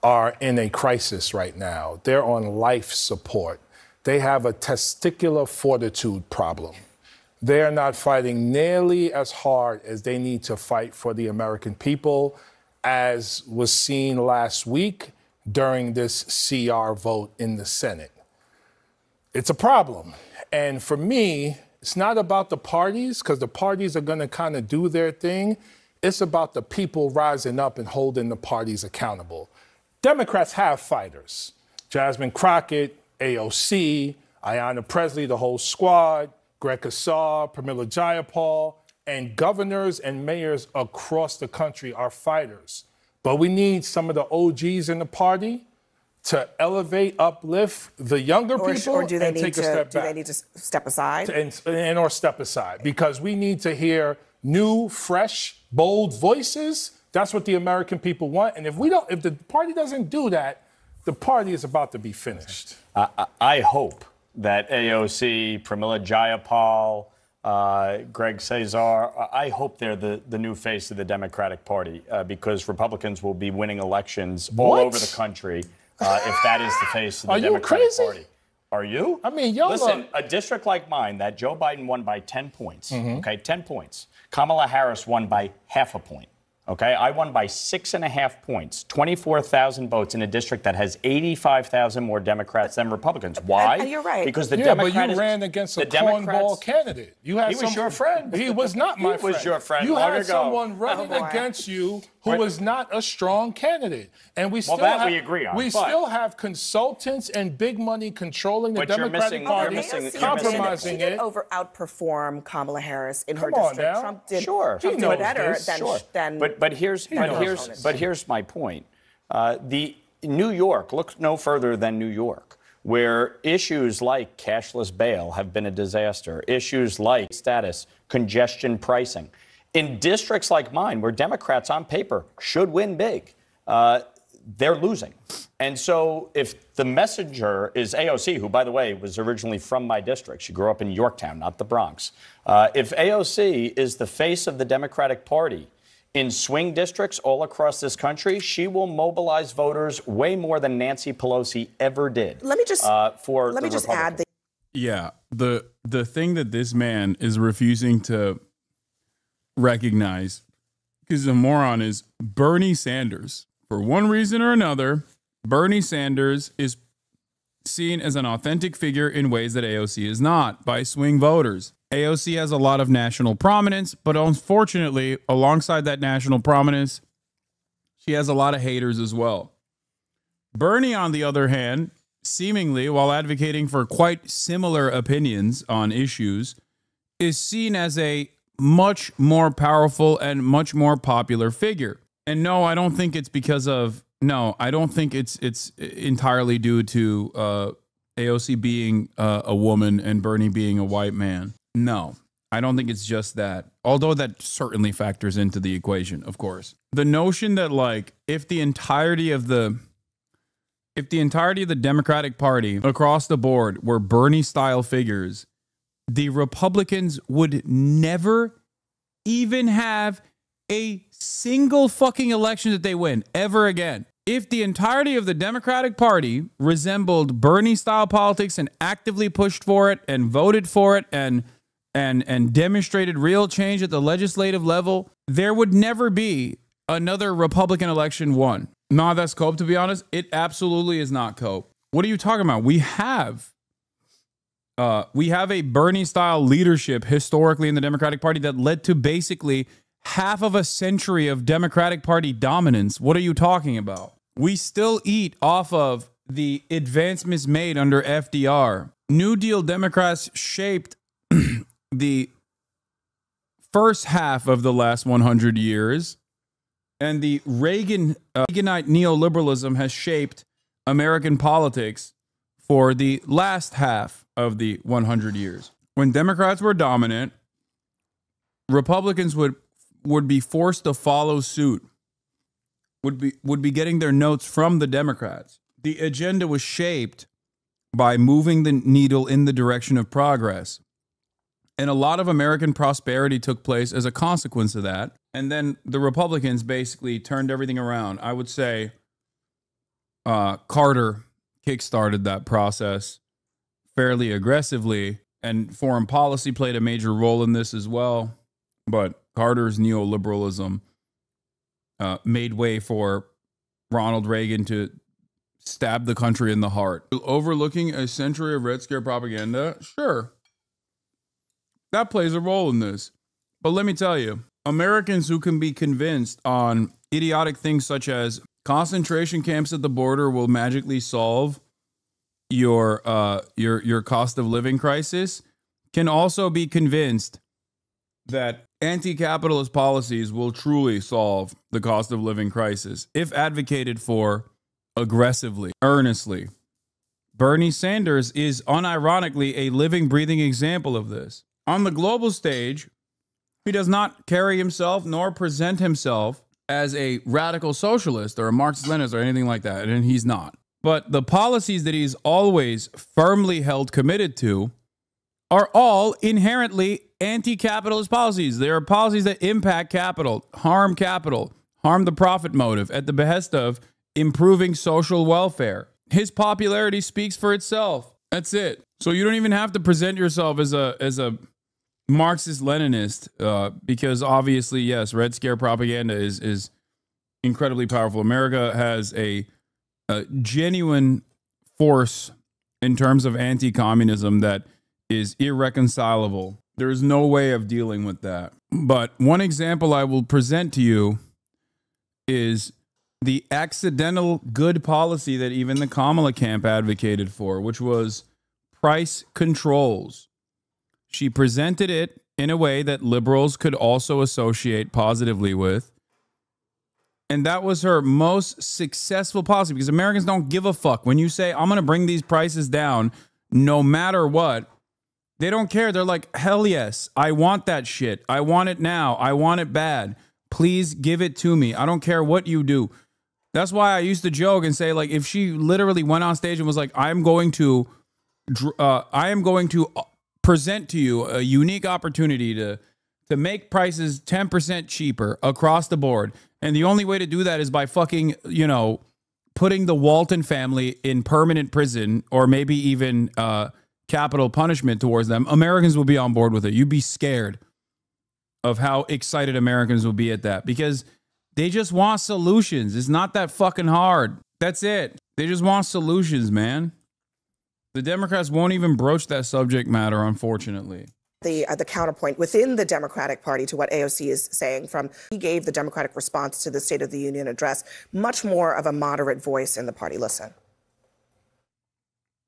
are in a crisis right now. They're on life support. They have a testicular fortitude problem. They're not fighting nearly as hard as they need to fight for the American people, as was seen last week during this CR vote in the Senate. It's a problem. And for me, it's not about the parties, because the parties are going to kind of do their thing. It's about the people rising up and holding the parties accountable. Democrats have fighters. Jasmine Crockett, AOC, Ayanna Pressley, the whole squad, Greg Casar, Pramila Jayapal, and governors and mayors across the country are fighters. But we need some of the OGs in the party to elevate, uplift the younger people, or do they and need take a step back. Do they need to step aside? Or step aside, because we need to hear new, fresh, bold voices. That's what the American people want. And if the party doesn't do that, the party is about to be finished. I hope that AOC, Pramila Jayapal, Greg Casar, I hope they're the new face of the Democratic Party, because Republicans will be winning elections all over the country if that is the face of the Democratic Party. Are you? I mean, y'all listen, a district like mine that Joe Biden won by 10 points, okay, 10 points. Kamala Harris won by half a point. Okay, I won by 6.5 points, 24,000 votes in a district that has 85,000 more Democrats than Republicans. Why? And you're right. Because the But you ran against a cornball candidate. You had he was your friend. He was not my friend. He was your friend You long had ago. someone running against you who was not a strong candidate. And we still that have, we agree on, we but- still have consultants and big money controlling the But you're Democratic missing- Party, you're missing- compromising She did it. outperform Kamala Harris in her Come on district. now. Trump did, Sure. Trump He did knows better this. than But here's my point. The New York, look no further than New York, where issues like cashless bail have been a disaster. Issues like status, congestion pricing. In districts like mine, where Democrats on paper should win big, they're losing. And so if the messenger is AOC, who, by the way, was originally from my district, she grew up in Yorktown, not the Bronx. If AOC is the face of the Democratic Party in swing districts all across this country, she will mobilize voters way more than Nancy Pelosi ever did. Let me just add that. Yeah, the thing that this man is refusing to recognize, because the moron, is Bernie Sanders. For one reason or another, Bernie Sanders is seen as an authentic figure in ways that AOC is not by swing voters. AOC has a lot of national prominence, but unfortunately, alongside that national prominence, she has a lot of haters as well. Bernie, on the other hand, seemingly, while advocating for quite similar opinions on issues, is seen as a much more powerful and much more popular figure. And no, I don't think it's I don't think it's entirely due to AOC being a woman and Bernie being a white man. No, I don't think it's just that. Although that certainly factors into the equation, of course. The notion that, like, if the entirety of the Democratic Party across the board were Bernie-style figures, the Republicans would never even have a single fucking election that they win ever again. If the entirety of the Democratic Party resembled Bernie-style politics and actively pushed for it and voted for it and demonstrated real change at the legislative level, there would never be another Republican election won. Nah, that's cope, to be honest. It absolutely is not cope. What are you talking about? We have a Bernie-style leadership historically in the Democratic Party that led to basically half of a century of Democratic Party dominance. What are you talking about? We still eat off of the advancements made under FDR. New Deal Democrats shaped the first half of the last 100 years, and the Reaganite neoliberalism has shaped American politics for the last half of the 100 years. When Democrats were dominant, Republicans would be forced to follow suit, would be getting their notes from the Democrats. The agenda was shaped by moving the needle in the direction of progress. And a lot of American prosperity took place as a consequence of that. And then the Republicans basically turned everything around. I would say Carter kickstarted that process fairly aggressively, and foreign policy played a major role in this as well. But Carter's neoliberalism made way for Ronald Reagan to stab the country in the heart. Overlooking a century of Red Scare propaganda? Sure. That plays a role in this. But let me tell you, Americans who can be convinced on idiotic things such as concentration camps at the border will magically solve your cost of living crisis can also be convinced that anti-capitalist policies will truly solve the cost of living crisis if advocated for aggressively, earnestly. Bernie Sanders is unironically a living, breathing example of this. On the global stage, he does not carry himself nor present himself as a radical socialist or a Marxist-Leninist or anything like that, and he's not. But the policies that he's always firmly held committed to are all inherently anti-capitalist policies. They are policies that impact capital, harm the profit motive at the behest of improving social welfare. His popularity speaks for itself. That's it. So you don't even have to present yourself as a Marxist-Leninist because obviously, yes, Red Scare propaganda is incredibly powerful. America has a genuine force in terms of anti-communism that is irreconcilable. There is no way of dealing with that. But one example I will present to you is the accidental good policy that even the Kamala camp advocated for, which was price controls. She presented it in a way that liberals could also associate positively with. And that was her most successful policy because Americans don't give a fuck. When you say, I'm going to bring these prices down no matter what, they don't care. They're like, hell yes, I want that shit. I want it now. I want it bad. Please give it to me. I don't care what you do. That's why I used to joke and say, like, if she literally went on stage and was like, I am going to present to you a unique opportunity to make prices 10% cheaper across the board. And the only way to do that is by fucking, putting the Walton family in permanent prison or maybe even capital punishment towards them. Americans will be on board with it. You'd be scared of how excited Americans will be at that because they just want solutions. It's not that fucking hard. That's it. They just want solutions, man. The Democrats won't even broach that subject matter, unfortunately. The counterpoint within the Democratic Party to what AOC is saying he gave the Democratic response to the State of the Union address much more of a moderate voice in the party. Listen.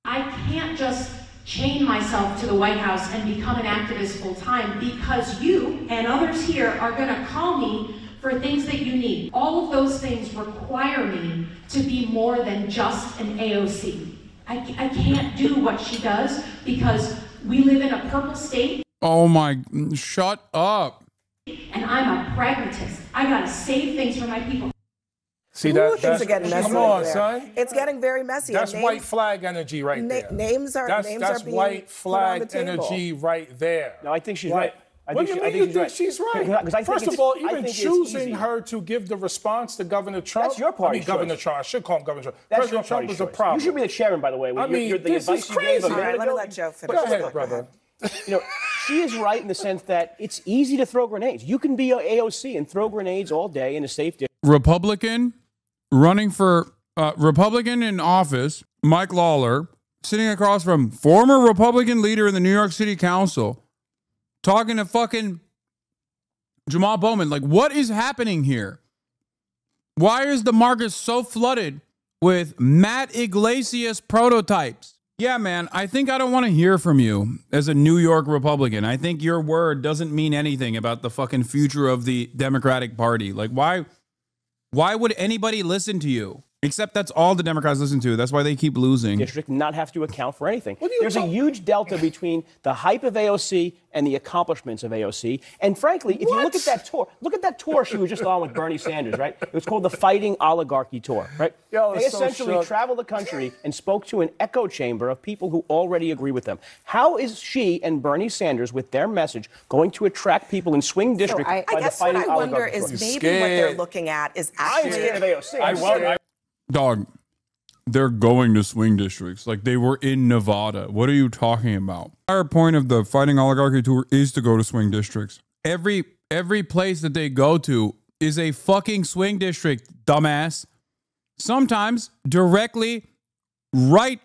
I can't just chain myself to the White House and become an activist full time because you and others here are going to call me for things that you need. All of those things require me to be more than just an AOC. I can't do what she does because we live in a purple state. Oh my, shut up. And I'm a pragmatist. I gotta save things for my people. See, things are getting messy. Come on, there. son. It's getting very messy. That's white flag energy right there. Names are that's being white flag put on the energy right there. No, I think she's right. What do you mean you think she's right? First of all, even choosing her to give the response to Governor Trump. That's your party. Governor Trump. I should call him Governor Trump. That's President Trump is a choice. problem. You should be the chairman, by the way. The this is crazy. All right, let me let Joe finish. Go ahead, brother. She is right in the sense that it's easy to throw grenades. You can be AOC and throw grenades all day in a safe district. Republican running for Republican in office, Mike Lawler, sitting across from former Republican leader in the New York City Council, talking to fucking Jamal Bowman. Like, what is happening here? Why is the market so flooded with Matt Iglesias prototypes? Yeah, man, I think I don't want to hear from you as a New York Republican. I think your word doesn't mean anything about the fucking future of the Democratic Party. Like, why would anybody listen to you? Except that's all the Democrats listen to. That's why they keep losing. District not have to account for anything. There's a huge delta between the hype of AOC and the accomplishments of AOC. And frankly, if you look at that tour she was just on with Bernie Sanders, right? It was called the Fighting Oligarchy Tour, right? They essentially traveled the country and spoke to an echo chamber of people who already agree with them. How is she and Bernie Sanders, with their message, going to attract people in swing districts by the Fighting Oligarchy Tour? I wonder is maybe what they're looking at is actually... I'm scared of AOC. Dog, they're going to swing districts. Like, they were in Nevada. What are you talking about? The entire point of the Fighting Oligarchy Tour is to go to swing districts. Every place that they go to is a fucking swing district, dumbass. Sometimes directly right-wing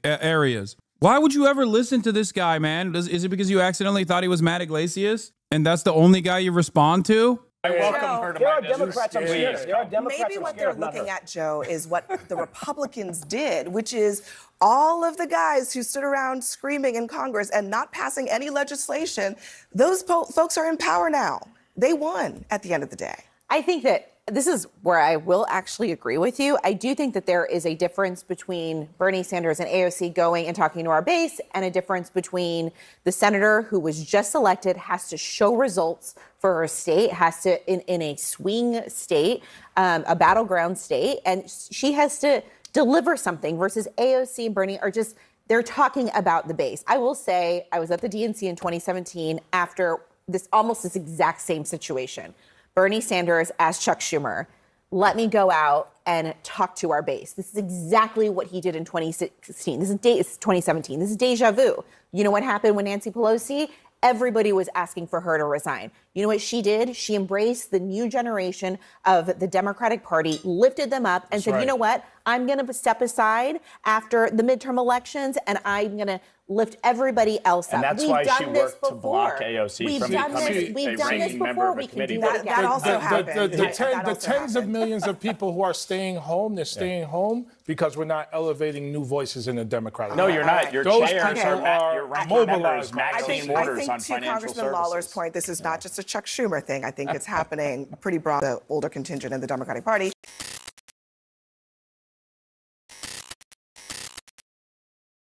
areas. Why would you ever listen to this guy, man? Is it because you accidentally thought he was Matt Iglesias? And that's the only guy you respond to? I welcome her to there my are Democrats I'm scared. There are Democrats Maybe what they're looking at, Joe, is what the Republicans did, which is all of the guys who stood around screaming in Congress and not passing any legislation, those folks are in power now. They won at the end of the day. I think that this is where I will actually agree with you. I do think that there is a difference between Bernie Sanders and AOC going and talking to our base, and a difference between the senator who was just elected, has to show results for her state, has to, in a swing state, a battleground state, and she has to deliver something, versus AOC and Bernie are just, they're talking about the base. I will say, I was at the DNC in 2017 after almost this exact same situation. Bernie Sanders asked Chuck Schumer, let me go out and talk to our base. This is exactly what he did in 2016. This is 2017. This is deja vu. You know what happened when Nancy Pelosi? Everybody was asking for her to resign. You know what she did? She embraced the new generation of the Democratic Party, lifted them up, and said, you know what? I'm going to step aside after the midterm elections, and I'm going to lift everybody else up. And that's why she worked to block AOC from becoming a ranking member of a committee. That also happened. The tens of millions of people who are staying home, they're staying home because we're not elevating new voices in the Democratic Party. No, you're not. Your Those chairs people are mobilized. I think to financial Congressman services. Lawler's point, this is not just a Chuck Schumer thing. I think it's happening pretty broad, the older contingent in the Democratic Party.